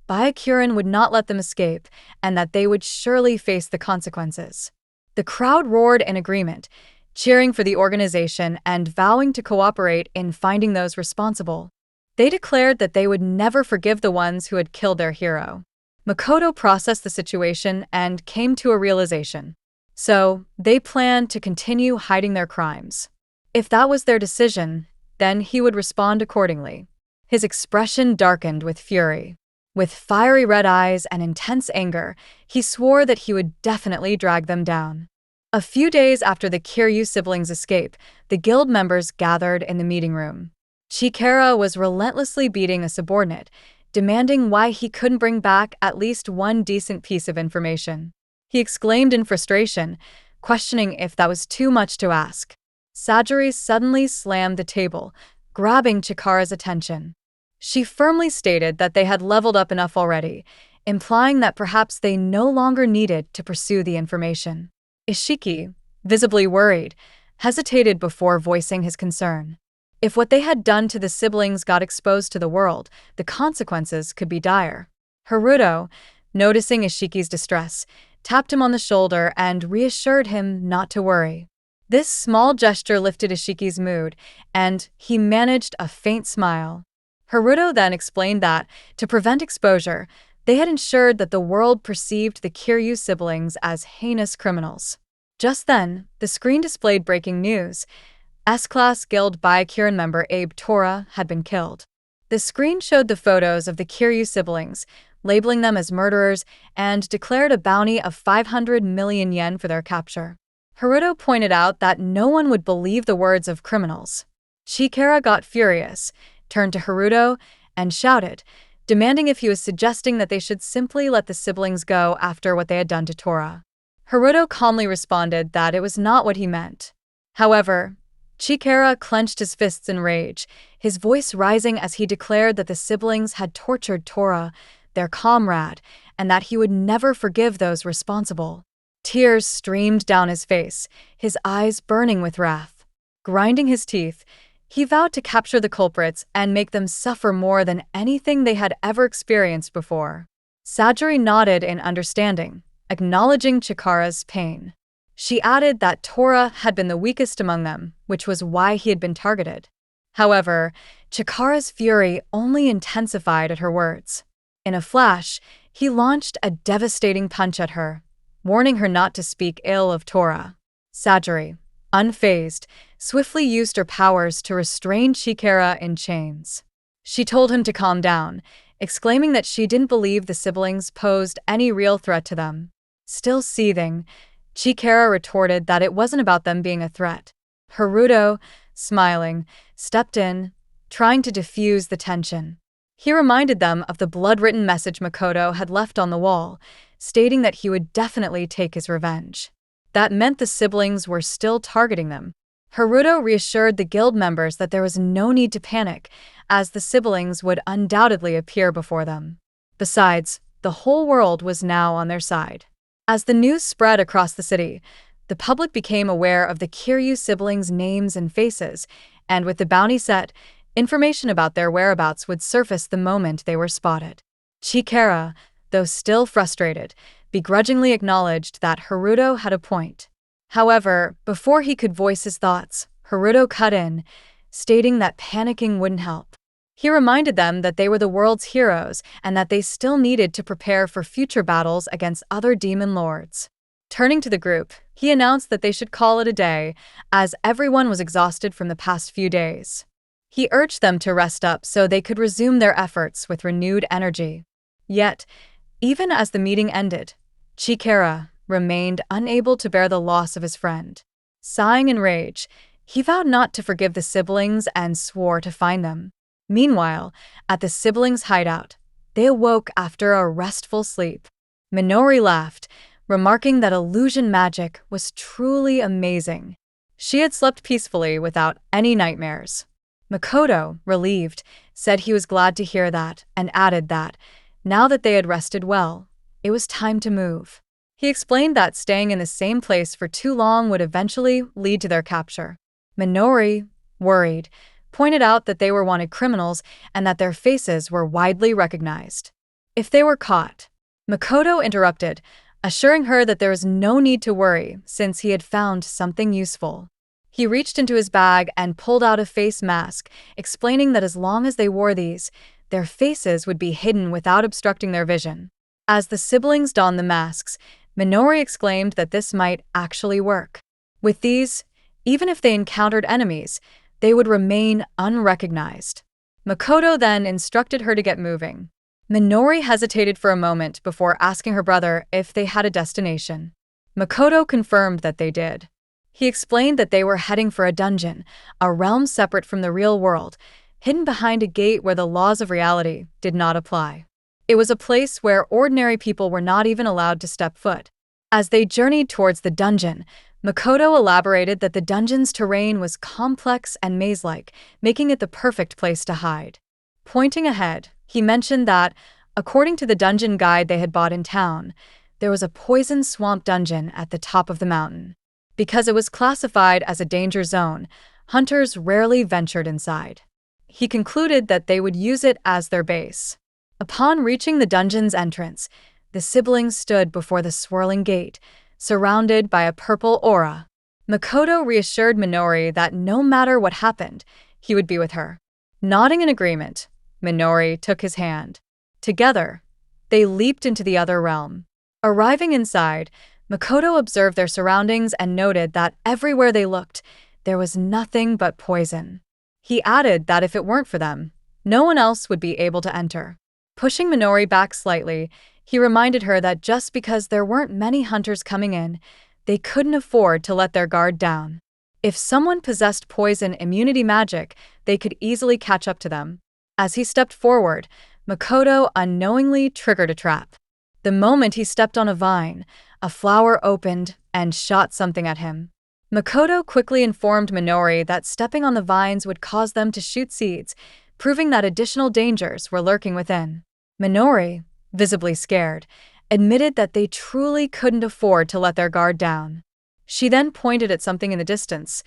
Byakuren would not let them escape and that they would surely face the consequences. The crowd roared in agreement, cheering for the organization and vowing to cooperate in finding those responsible. They declared that they would never forgive the ones who had killed their hero. Makoto processed the situation and came to a realization. So, they planned to continue hiding their crimes. If that was their decision, then he would respond accordingly. His expression darkened with fury. With fiery red eyes and intense anger, he swore that he would definitely drag them down. A few days after the Kiryu siblings' escape, the guild members gathered in the meeting room. Chikara was relentlessly beating a subordinate, demanding why he couldn't bring back at least one decent piece of information. He exclaimed in frustration, questioning if that was too much to ask. Sajiri suddenly slammed the table, grabbing Chikara's attention. She firmly stated that they had leveled up enough already, implying that perhaps they no longer needed to pursue the information. Ishiki, visibly worried, hesitated before voicing his concern. If what they had done to the siblings got exposed to the world, the consequences could be dire. Haruto, noticing Ishiki's distress, tapped him on the shoulder and reassured him not to worry. This small gesture lifted Ishiki's mood, and he managed a faint smile. Haruto then explained that, to prevent exposure, they had ensured that the world perceived the Kiryu siblings as heinous criminals. Just then, the screen displayed breaking news. S-Class Guild Byakuren member Abe Tora had been killed. The screen showed the photos of the Kiryu siblings, labeling them as murderers, and declared a bounty of 500 million yen for their capture. Haruto pointed out that no one would believe the words of criminals. Chikara got furious, turned to Haruto, and shouted, demanding if he was suggesting that they should simply let the siblings go after what they had done to Tora. Haruto calmly responded that it was not what he meant. However, Chikara clenched his fists in rage, his voice rising as he declared that the siblings had tortured Tora, their comrade, and that he would never forgive those responsible. Tears streamed down his face, his eyes burning with wrath. Grinding his teeth, he vowed to capture the culprits and make them suffer more than anything they had ever experienced before. Sajiri nodded in understanding, acknowledging Chikara's pain. She added that Tora had been the weakest among them, which was why he had been targeted. However, Chikara's fury only intensified at her words. In a flash, he launched a devastating punch at her, warning her not to speak ill of Tora. Sajiri, unfazed, swiftly used her powers to restrain Chikara in chains. She told him to calm down, exclaiming that she didn't believe the siblings posed any real threat to them. Still seething, Chikara retorted that it wasn't about them being a threat. Haruto, smiling, stepped in, trying to diffuse the tension. He reminded them of the blood-written message Makoto had left on the wall, stating that he would definitely take his revenge. That meant the siblings were still targeting them. Haruto reassured the guild members that there was no need to panic, as the siblings would undoubtedly appear before them. Besides, the whole world was now on their side. As the news spread across the city, the public became aware of the Kiryu siblings' names and faces, and with the bounty set, information about their whereabouts would surface the moment they were spotted. Chikara, though still frustrated, begrudgingly acknowledged that Haruto had a point. However, before he could voice his thoughts, Haruto cut in, stating that panicking wouldn't help. He reminded them that they were the world's heroes and that they still needed to prepare for future battles against other demon lords. Turning to the group, he announced that they should call it a day, as everyone was exhausted from the past few days. He urged them to rest up so they could resume their efforts with renewed energy. Yet, even as the meeting ended, Chikara remained unable to bear the loss of his friend. Sighing in rage, he vowed not to forgive the siblings and swore to find them. Meanwhile, at the siblings' hideout, they awoke after a restful sleep. Minori laughed, remarking that illusion magic was truly amazing. She had slept peacefully without any nightmares. Makoto, relieved, said he was glad to hear that and added that, now that they had rested well, it was time to move. He explained that staying in the same place for too long would eventually lead to their capture. Minori, worried, pointed out that they were wanted criminals and that their faces were widely recognized. If they were caught, Makoto interrupted, assuring her that there was no need to worry since he had found something useful. He reached into his bag and pulled out a face mask, explaining that as long as they wore these, their faces would be hidden without obstructing their vision. As the siblings donned the masks, Minori exclaimed that this might actually work. With these, even if they encountered enemies, they would remain unrecognized. Makoto then instructed her to get moving. Minori hesitated for a moment before asking her brother if they had a destination. Makoto confirmed that they did. He explained that they were heading for a dungeon, a realm separate from the real world, hidden behind a gate where the laws of reality did not apply. It was a place where ordinary people were not even allowed to step foot. As they journeyed towards the dungeon, Makoto elaborated that the dungeon's terrain was complex and maze-like, making it the perfect place to hide. Pointing ahead, he mentioned that, according to the dungeon guide they had bought in town, there was a poison swamp dungeon at the top of the mountain. Because it was classified as a danger zone, hunters rarely ventured inside. He concluded that they would use it as their base. Upon reaching the dungeon's entrance, the siblings stood before the swirling gate, surrounded by a purple aura. Makoto reassured Minori that no matter what happened, he would be with her. Nodding in agreement, Minori took his hand. Together, they leaped into the other realm. Arriving inside, Makoto observed their surroundings and noted that everywhere they looked, there was nothing but poison. He added that if it weren't for them, no one else would be able to enter. Pushing Minori back slightly, he reminded her that just because there weren't many hunters coming in, they couldn't afford to let their guard down. If someone possessed poison immunity magic, they could easily catch up to them. As he stepped forward, Makoto unknowingly triggered a trap. The moment he stepped on a vine, a flower opened and shot something at him. Makoto quickly informed Minori that stepping on the vines would cause them to shoot seeds, proving that additional dangers were lurking within. Minori, visibly scared, admitted that they truly couldn't afford to let their guard down. She then pointed at something in the distance,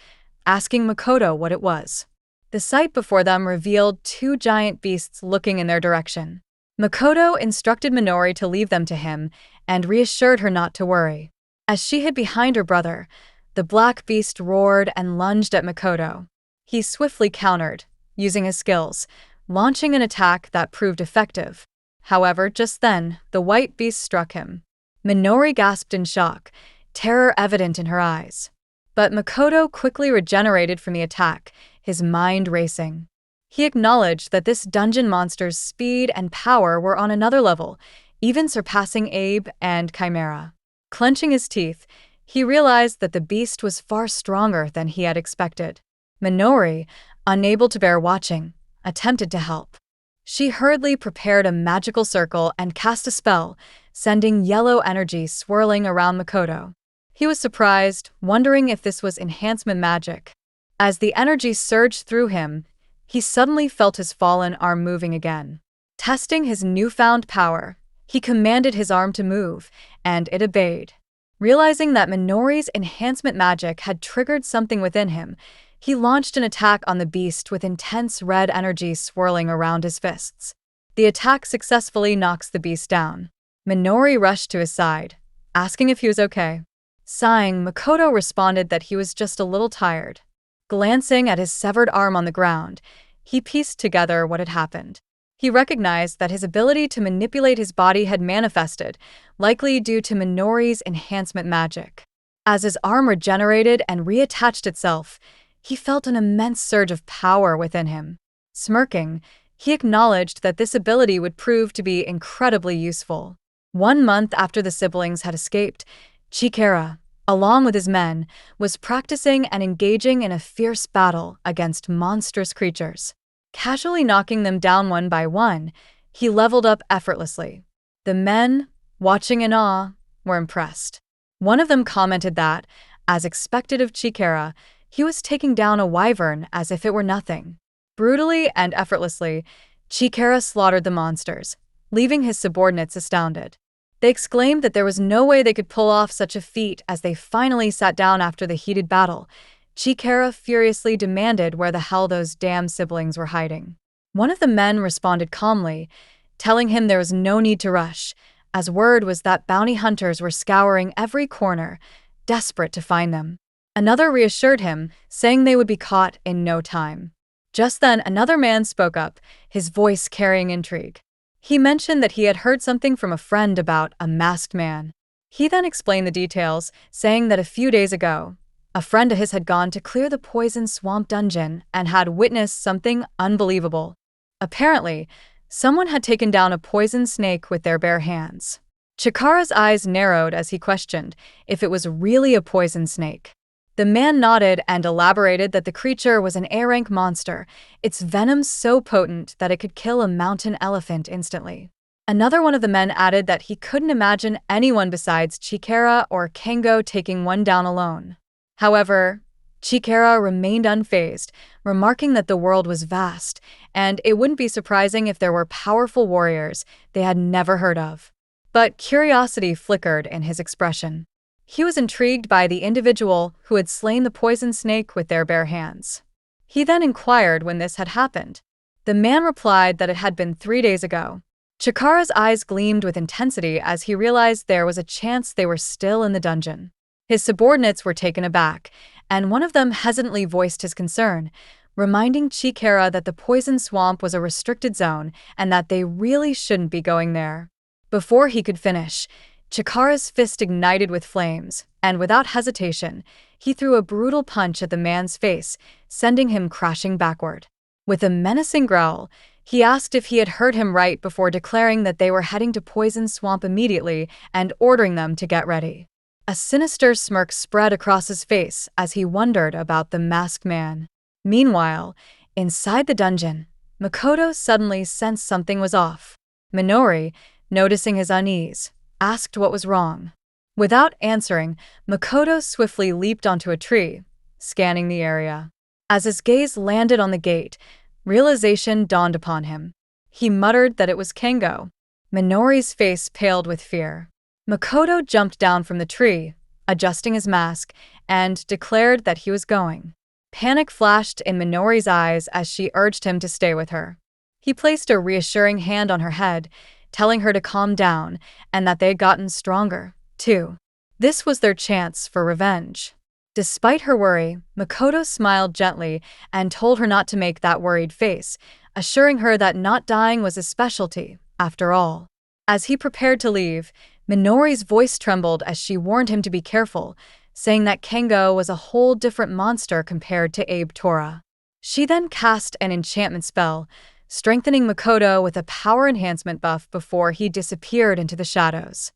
asking Makoto what it was. The sight before them revealed two giant beasts looking in their direction. Makoto instructed Minori to leave them to him and reassured her not to worry. As she hid behind her brother, the black beast roared and lunged at Makoto. He swiftly countered, using his skills, launching an attack that proved effective. However, just then, the white beast struck him. Minori gasped in shock, terror evident in her eyes. But Makoto quickly regenerated from the attack, his mind racing. He acknowledged that this dungeon monster's speed and power were on another level, even surpassing Abe and Chimera. Clenching his teeth, he realized that the beast was far stronger than he had expected. Minori, unable to bear watching, attempted to help. She hurriedly prepared a magical circle and cast a spell, sending yellow energy swirling around Makoto. He was surprised, wondering if this was enhancement magic. As the energy surged through him, he suddenly felt his fallen arm moving again. Testing his newfound power, he commanded his arm to move, and it obeyed. Realizing that Minori's enhancement magic had triggered something within him, he launched an attack on the beast with intense red energy swirling around his fists. The attack successfully knocks the beast down. Minori rushed to his side, asking if he was okay. Sighing, Makoto responded that he was just a little tired. Glancing at his severed arm on the ground, he pieced together what had happened. He recognized that his ability to manipulate his body had manifested, likely due to Minori's enhancement magic. As his arm regenerated and reattached itself, he felt an immense surge of power within him. Smirking, he acknowledged that this ability would prove to be incredibly useful. 1 month after the siblings had escaped, Chikara, along with his men, was practicing and engaging in a fierce battle against monstrous creatures. Casually knocking them down one by one, he leveled up effortlessly. The men, watching in awe, were impressed. One of them commented that, as expected of Chikara, he was taking down a wyvern as if it were nothing. Brutally and effortlessly, Chikara slaughtered the monsters, leaving his subordinates astounded. They exclaimed that there was no way they could pull off such a feat. As they finally sat down after the heated battle, Chikara furiously demanded where the hell those damn siblings were hiding. One of the men responded calmly, telling him there was no need to rush, as word was that bounty hunters were scouring every corner, desperate to find them. Another reassured him, saying they would be caught in no time. Just then, another man spoke up, his voice carrying intrigue. He mentioned that he had heard something from a friend about a masked man. He then explained the details, saying that a few days ago, a friend of his had gone to clear the poison swamp dungeon and had witnessed something unbelievable. Apparently, someone had taken down a poison snake with their bare hands. Chikara's eyes narrowed as he questioned if it was really a poison snake. The man nodded and elaborated that the creature was an A-rank monster, its venom so potent that it could kill a mountain elephant instantly. Another one of the men added that he couldn't imagine anyone besides Chikara or Kengo taking one down alone. However, Chikara remained unfazed, remarking that the world was vast, and it wouldn't be surprising if there were powerful warriors they had never heard of. But curiosity flickered in his expression. He was intrigued by the individual who had slain the poison snake with their bare hands. He then inquired when this had happened. The man replied that it had been 3 days ago. Chikara's eyes gleamed with intensity as he realized there was a chance they were still in the dungeon. His subordinates were taken aback, and one of them hesitantly voiced his concern, reminding Chikara that the poison swamp was a restricted zone and that they really shouldn't be going there. Before he could finish, Chikara's fist ignited with flames, and without hesitation, he threw a brutal punch at the man's face, sending him crashing backward. With a menacing growl, he asked if he had heard him right before declaring that they were heading to Poison Swamp immediately and ordering them to get ready. A sinister smirk spread across his face as he wondered about the masked man. Meanwhile, inside the dungeon, Makoto suddenly sensed something was off. Minori, noticing his unease, asked what was wrong. Without answering, Makoto swiftly leaped onto a tree, scanning the area. As his gaze landed on the gate, realization dawned upon him. He muttered that it was Kengo. Minori's face paled with fear. Makoto jumped down from the tree, adjusting his mask, and declared that he was going. Panic flashed in Minori's eyes as she urged him to stay with her. He placed a reassuring hand on her head, telling her to calm down and that they had gotten stronger, too. This was their chance for revenge. Despite her worry, Makoto smiled gently and told her not to make that worried face, assuring her that not dying was his specialty, after all. As he prepared to leave, Minori's voice trembled as she warned him to be careful, saying that Kengo was a whole different monster compared to Abe Tora. She then cast an enchantment spell, strengthening Makoto with a power enhancement buff before he disappeared into the shadows.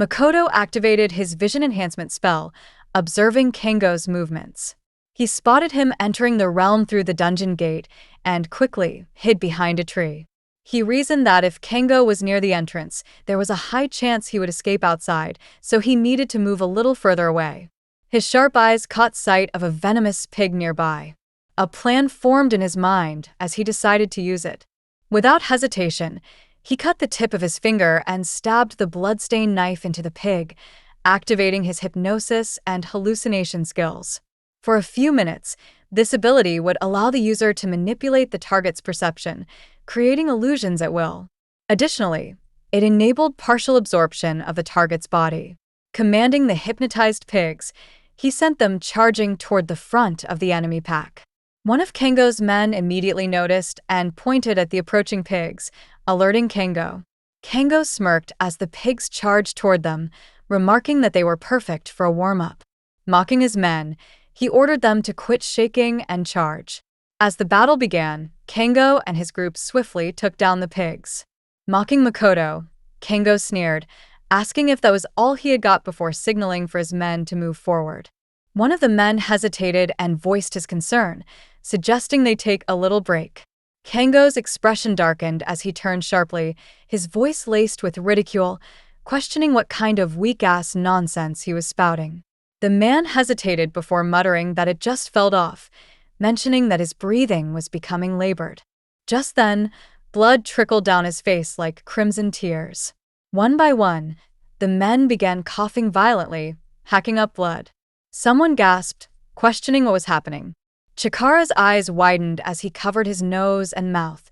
Makoto activated his vision enhancement spell, observing Kengo's movements. He spotted him entering the realm through the dungeon gate and quickly hid behind a tree. He reasoned that if Kengo was near the entrance, there was a high chance he would escape outside, so he needed to move a little further away. His sharp eyes caught sight of a venomous pig nearby. A plan formed in his mind as he decided to use it. Without hesitation, he cut the tip of his finger and stabbed the bloodstained knife into the pig, activating his hypnosis and hallucination skills. For a few minutes, this ability would allow the user to manipulate the target's perception, creating illusions at will. Additionally, it enabled partial absorption of the target's body. Commanding the hypnotized pigs, he sent them charging toward the front of the enemy pack. One of Kengo's men immediately noticed and pointed at the approaching pigs, alerting Kengo. Kengo smirked as the pigs charged toward them, remarking that they were perfect for a warm-up. Mocking his men, he ordered them to quit shaking and charge. As the battle began, Kengo and his group swiftly took down the pigs. Mocking Makoto, Kengo sneered, asking if that was all he had got before signaling for his men to move forward. One of the men hesitated and voiced his concern, suggesting they take a little break. Kengo's expression darkened as he turned sharply, his voice laced with ridicule, questioning what kind of weak-ass nonsense he was spouting. The man hesitated before muttering that it just fell off, mentioning that his breathing was becoming labored. Just then, blood trickled down his face like crimson tears. One by one, the men began coughing violently, hacking up blood. Someone gasped, questioning what was happening. Chikara's eyes widened as he covered his nose and mouth,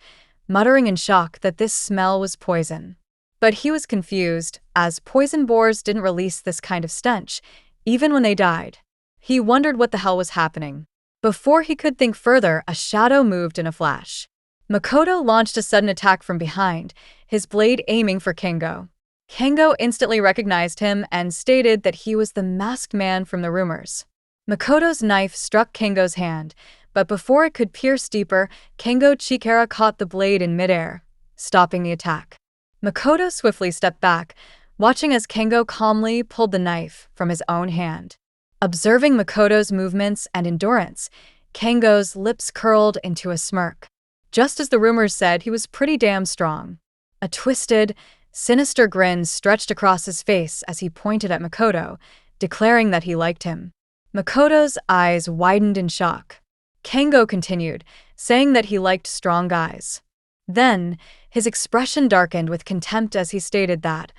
muttering in shock that this smell was poison. But he was confused, as poison boars didn't release this kind of stench, even when they died. He wondered what the hell was happening. Before he could think further, a shadow moved in a flash. Makoto launched a sudden attack from behind, his blade aiming for Kengo. Kengo instantly recognized him and stated that he was the masked man from the rumors. Makoto's knife struck Kengo's hand, but before it could pierce deeper, Kengo Chikara caught the blade in midair, stopping the attack. Makoto swiftly stepped back, watching as Kengo calmly pulled the knife from his own hand. Observing Makoto's movements and endurance, Kengo's lips curled into a smirk. Just as the rumors said, he was pretty damn strong. A twisted, sinister grin stretched across his face as he pointed at Makoto, declaring that he liked him. Makoto's eyes widened in shock. Kengo continued, saying that he liked strong guys. Then, his expression darkened with contempt as he stated that,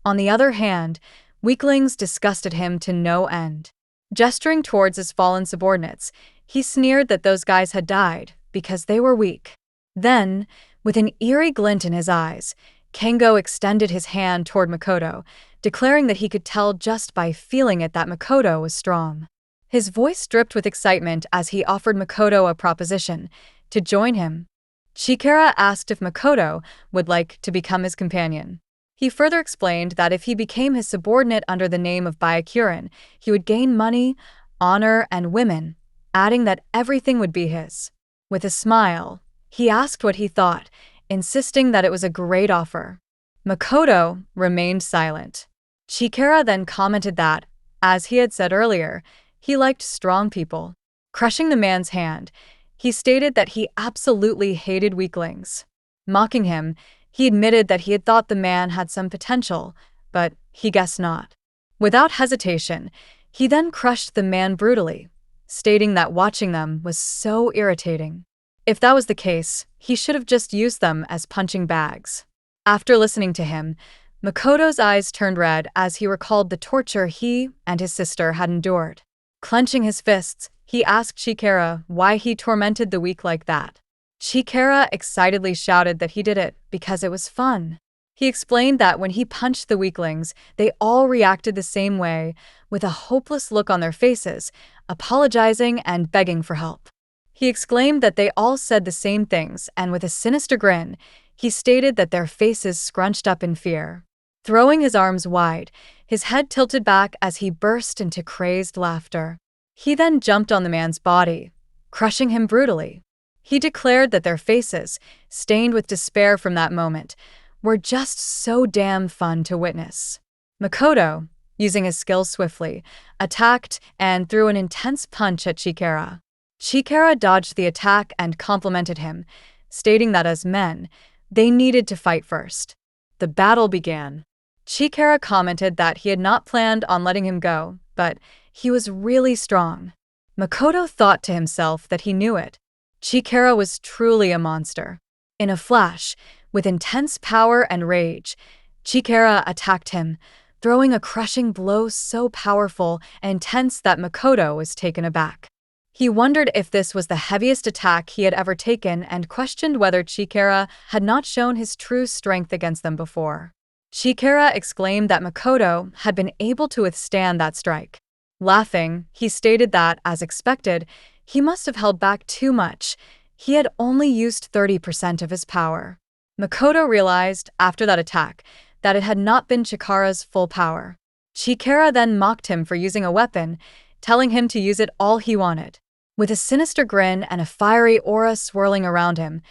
on the other hand, weaklings disgusted him to no end. Gesturing towards his fallen subordinates, he sneered that those guys had died because they were weak. Then, with an eerie glint in his eyes, Kengo extended his hand toward Makoto, declaring that he could tell just by feeling it that Makoto was strong. His voice dripped with excitement as he offered Makoto a proposition to join him. Chikara asked if Makoto would like to become his companion. He further explained that if he became his subordinate under the name of Byakuren, he would gain money, honor, and women, adding that everything would be his. With a smile, he asked what he thought, insisting that it was a great offer. Makoto remained silent. Chikara then commented that, as he had said earlier, he liked strong people. Crushing the man's hand, he stated that he absolutely hated weaklings. Mocking him, he admitted that he had thought the man had some potential, but he guessed not. Without hesitation, he then crushed the man brutally, stating that watching them was so irritating. If that was the case, he should have just used them as punching bags. After listening to him, Makoto's eyes turned red as he recalled the torture he and his sister had endured. Clenching his fists, he asked Chikara why he tormented the weak like that. Chikara excitedly shouted that he did it because it was fun. He explained that when he punched the weaklings, they all reacted the same way, with a hopeless look on their faces, apologizing and begging for help. He exclaimed that they all said the same things, and with a sinister grin, he stated that their faces scrunched up in fear. Throwing his arms wide, his head tilted back as he burst into crazed laughter. He then jumped on the man's body, crushing him brutally. He declared that their faces, stained with despair from that moment, were just so damn fun to witness. Makoto, using his skills swiftly, attacked and threw an intense punch at Chikara. Chikara dodged the attack and complimented him, stating that as men, they needed to fight first. The battle began. Chikara commented that he had not planned on letting him go, but he was really strong. Makoto thought to himself that he knew it. Chikara was truly a monster. In a flash, with intense power and rage, Chikara attacked him, throwing a crushing blow so powerful and intense that Makoto was taken aback. He wondered if this was the heaviest attack he had ever taken and questioned whether Chikara had not shown his true strength against them before. Chikara exclaimed that Makoto had been able to withstand that strike. Laughing, he stated that, as expected, he must have held back too much. He had only used 30% of his power. Makoto realized, after that attack, that it had not been Chikara's full power. Chikara then mocked him for using a weapon, telling him to use it all he wanted. With a sinister grin and a fiery aura swirling around him,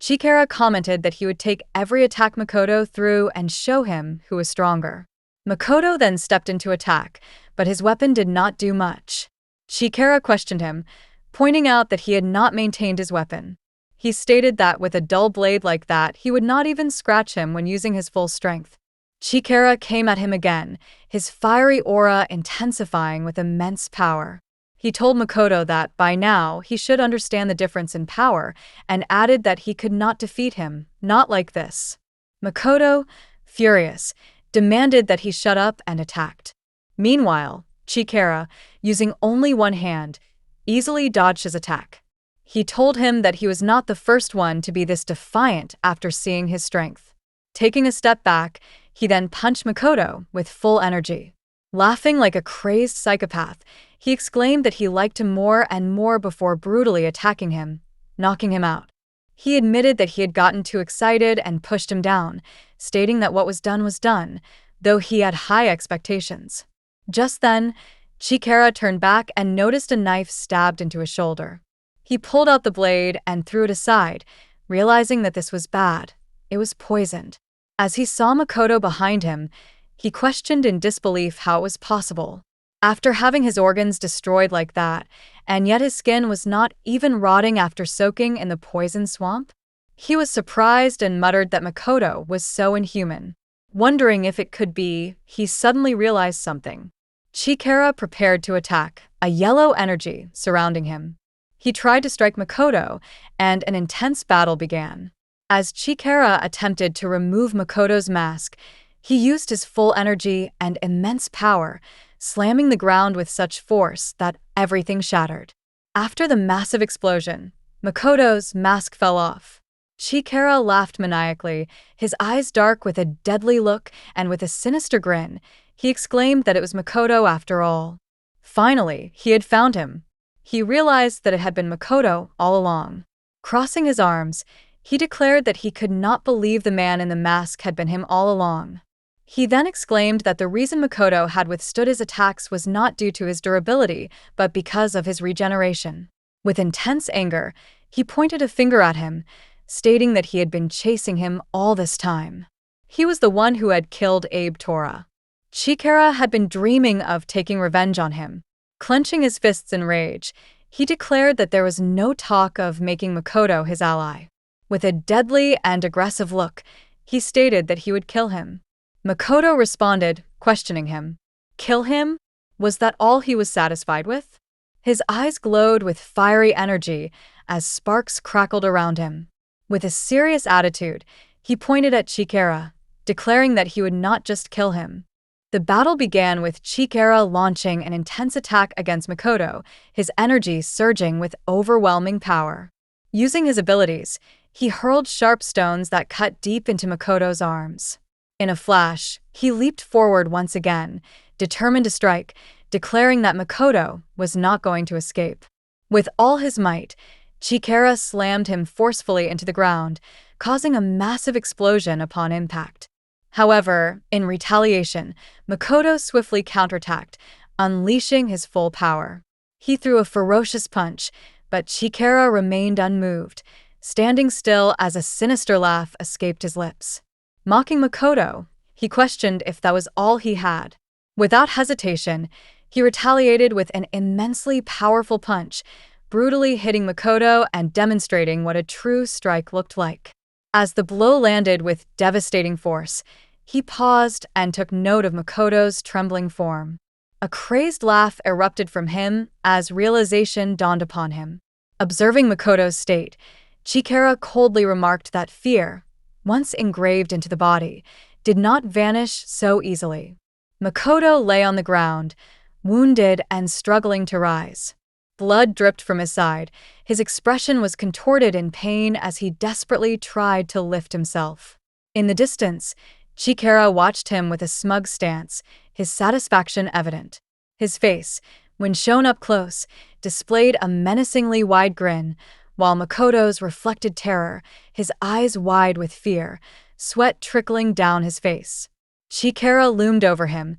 Chikara commented that he would take every attack Makoto threw and show him who was stronger. Makoto then stepped into attack, but his weapon did not do much. Chikara questioned him, pointing out that he had not maintained his weapon. He stated that with a dull blade like that, he would not even scratch him when using his full strength. Chikara came at him again, his fiery aura intensifying with immense power. He told Makoto that, by now, he should understand the difference in power, and added that he could not defeat him, not like this. Makoto, furious, demanded that he shut up and attacked. Meanwhile, Chikara, using only one hand, easily dodged his attack. He told him that he was not the first one to be this defiant after seeing his strength. Taking a step back, he then punched Makoto with full energy. Laughing like a crazed psychopath, he exclaimed that he liked him more and more before brutally attacking him, knocking him out. He admitted that he had gotten too excited and pushed him down, stating that what was done, though he had high expectations. Just then, Chikara turned back and noticed a knife stabbed into his shoulder. He pulled out the blade and threw it aside, realizing that this was bad. It was poisoned. As he saw Makoto behind him, he questioned in disbelief how it was possible. After having his organs destroyed like that, and yet his skin was not even rotting after soaking in the poison swamp? He was surprised and muttered that Makoto was so inhuman. Wondering if it could be, he suddenly realized something. Chikara prepared to attack, a yellow energy surrounding him. He tried to strike Makoto, and an intense battle began. As Chikara attempted to remove Makoto's mask, he used his full energy and immense power, slamming the ground with such force that everything shattered. After the massive explosion, Makoto's mask fell off. Chikara laughed maniacally, his eyes dark with a deadly look, and with a sinister grin, he exclaimed that it was Makoto after all. Finally, he had found him. He realized that it had been Makoto all along. Crossing his arms, he declared that he could not believe the man in the mask had been him all along. He then exclaimed that the reason Makoto had withstood his attacks was not due to his durability, but because of his regeneration. With intense anger, he pointed a finger at him, stating that he had been chasing him all this time. He was the one who had killed Abe Tora. Chikara had been dreaming of taking revenge on him. Clenching his fists in rage, he declared that there was no talk of making Makoto his ally. With a deadly and aggressive look, he stated that he would kill him. Makoto responded, questioning him. Kill him? Was that all he was satisfied with? His eyes glowed with fiery energy as sparks crackled around him. With a serious attitude, he pointed at Chikara, declaring that he would not just kill him. The battle began with Chikara launching an intense attack against Makoto, his energy surging with overwhelming power. Using his abilities, he hurled sharp stones that cut deep into Makoto's arms. In a flash, he leaped forward once again, determined to strike, declaring that Makoto was not going to escape. With all his might, Chikara slammed him forcefully into the ground, causing a massive explosion upon impact. However, in retaliation, Makoto swiftly counterattacked, unleashing his full power. He threw a ferocious punch, but Chikara remained unmoved, standing still as a sinister laugh escaped his lips. Mocking Makoto, He questioned if that was all he had. Without hesitation, he retaliated with an immensely powerful punch, brutally hitting Makoto and demonstrating what a true strike looked like. As the blow landed with devastating force, he paused and took note of Makoto's trembling form. A crazed laugh erupted from him as realization dawned upon him. Observing Makoto's state, Chikara coldly remarked that fear, once engraved into the body, did not vanish so easily. Makoto lay on the ground, wounded and struggling to rise. Blood dripped from his side. His expression was contorted in pain as he desperately tried to lift himself. In the distance, Chikara watched him with a smug stance, his satisfaction evident. His face, when shown up close, displayed a menacingly wide grin, while Makoto's reflected terror, his eyes wide with fear, sweat trickling down his face. Chikara loomed over him,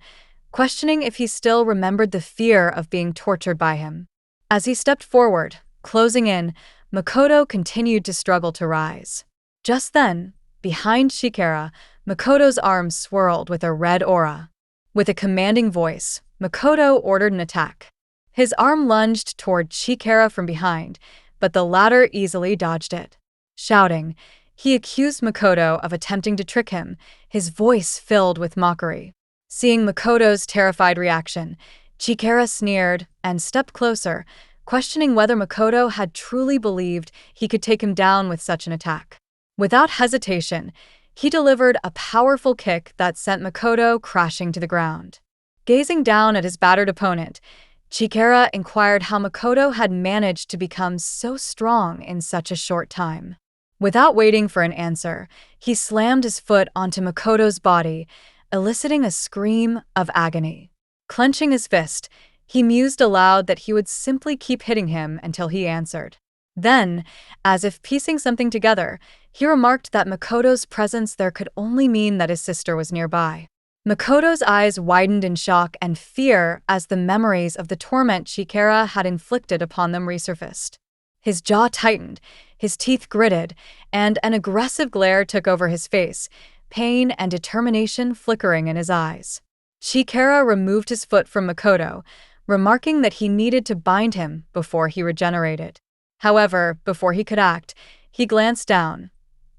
questioning if he still remembered the fear of being tortured by him. As he stepped forward, closing in, Makoto continued to struggle to rise. Just then, behind Chikara, Makoto's arms swirled with a red aura. With a commanding voice, Makoto ordered an attack. His arm lunged toward Chikara from behind, but the latter easily dodged it. Shouting, he accused Makoto of attempting to trick him, his voice filled with mockery. Seeing Makoto's terrified reaction, Chikara sneered and stepped closer, questioning whether Makoto had truly believed he could take him down with such an attack. Without hesitation, he delivered a powerful kick that sent Makoto crashing to the ground. Gazing down at his battered opponent, Chikara inquired how Makoto had managed to become so strong in such a short time. Without waiting for an answer, he slammed his foot onto Makoto's body, eliciting a scream of agony. Clenching his fist, he mused aloud that he would simply keep hitting him until he answered. Then, as if piecing something together, he remarked that Makoto's presence there could only mean that his sister was nearby. Makoto's eyes widened in shock and fear as the memories of the torment Chikara had inflicted upon them resurfaced. His jaw tightened, his teeth gritted, and an aggressive glare took over his face, pain and determination flickering in his eyes. Chikara removed his foot from Makoto, remarking that he needed to bind him before he regenerated. However, before he could act, he glanced down,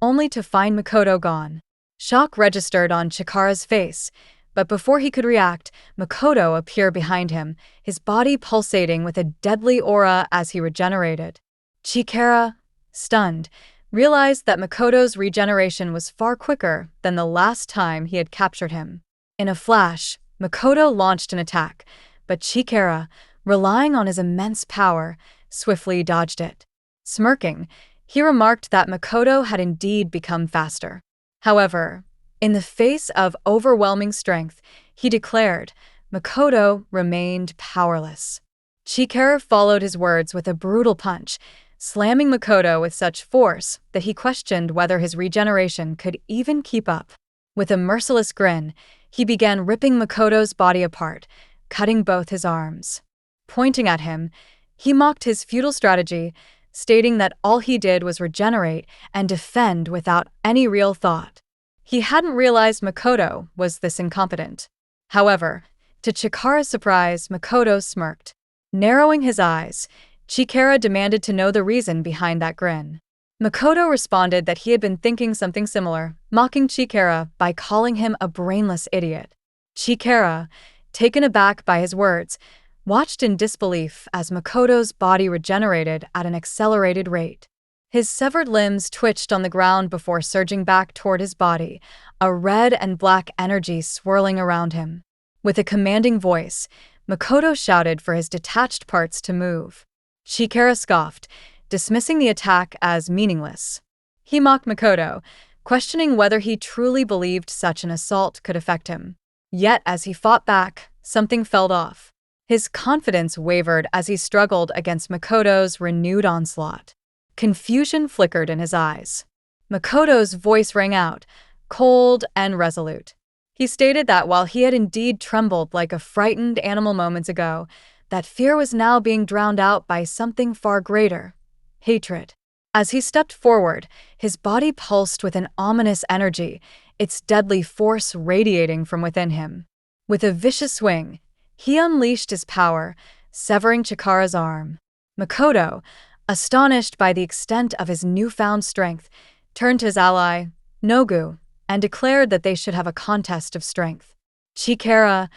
only to find Makoto gone. Shock registered on Chikara's face, but before he could react, Makoto appeared behind him, his body pulsating with a deadly aura as he regenerated. Chikara, stunned, realized that Makoto's regeneration was far quicker than the last time he had captured him. In a flash, Makoto launched an attack, but Chikara, relying on his immense power, swiftly dodged it. Smirking, he remarked that Makoto had indeed become faster. However, in the face of overwhelming strength, he declared, Makoto remained powerless. Chikara followed his words with a brutal punch, slamming Makoto with such force that he questioned whether his regeneration could even keep up. With a merciless grin, he began ripping Makoto's body apart, cutting both his arms. Pointing at him, he mocked his futile strategy, stating that all he did was regenerate and defend without any real thought. He hadn't realized Makoto was this incompetent. However, to Chikara's surprise, Makoto smirked. Narrowing his eyes, Chikara demanded to know the reason behind that grin. Makoto responded that he had been thinking something similar, mocking Chikara by calling him a brainless idiot. Chikara, taken aback by his words, watched in disbelief as Makoto's body regenerated at an accelerated rate. His severed limbs twitched on the ground before surging back toward his body, a red and black energy swirling around him. With a commanding voice, Makoto shouted for his detached parts to move. Chikara scoffed, dismissing the attack as meaningless. He mocked Makoto, questioning whether he truly believed such an assault could affect him. Yet as he fought back, something felt off. His confidence wavered as he struggled against Makoto's renewed onslaught. Confusion flickered in his eyes. Makoto's voice rang out, cold and resolute. He stated that while he had indeed trembled like a frightened animal moments ago, that fear was now being drowned out by something far greater: hatred. As he stepped forward, his body pulsed with an ominous energy, its deadly force radiating from within him. With a vicious swing, he unleashed his power, severing Chikara's arm. Makoto, astonished by the extent of his newfound strength, turned to his ally, Nogu, and declared that they should have a contest of strength. Chikara,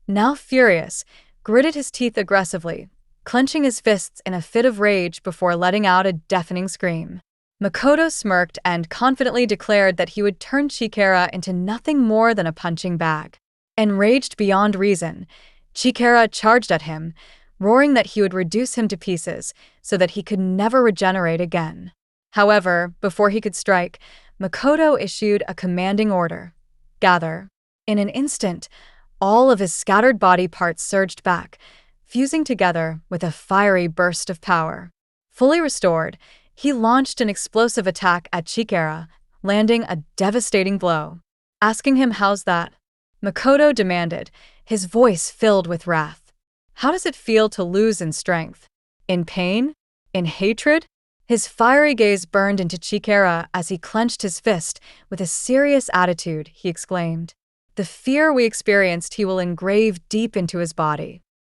now furious, gritted his teeth aggressively, clenching his fists in a fit of rage before letting out a deafening scream. Makoto smirked and confidently declared that he would turn Chikara into nothing more than a punching bag. Enraged beyond reason, Chikara charged at him, roaring that he would reduce him to pieces so that he could never regenerate again. However, before he could strike, Makoto issued a commanding order: gather. In an instant, all of his scattered body parts surged back, fusing together with a fiery burst of power. Fully restored, he launched an explosive attack at Chikara, landing a devastating blow. Asking him how's that, Makoto demanded, his voice filled with wrath. How does it feel to lose in strength? In pain? In hatred? His fiery gaze burned into Chikara as he clenched his fist. With a serious attitude, he exclaimed, "The fear we experienced he will engrave deep into his body."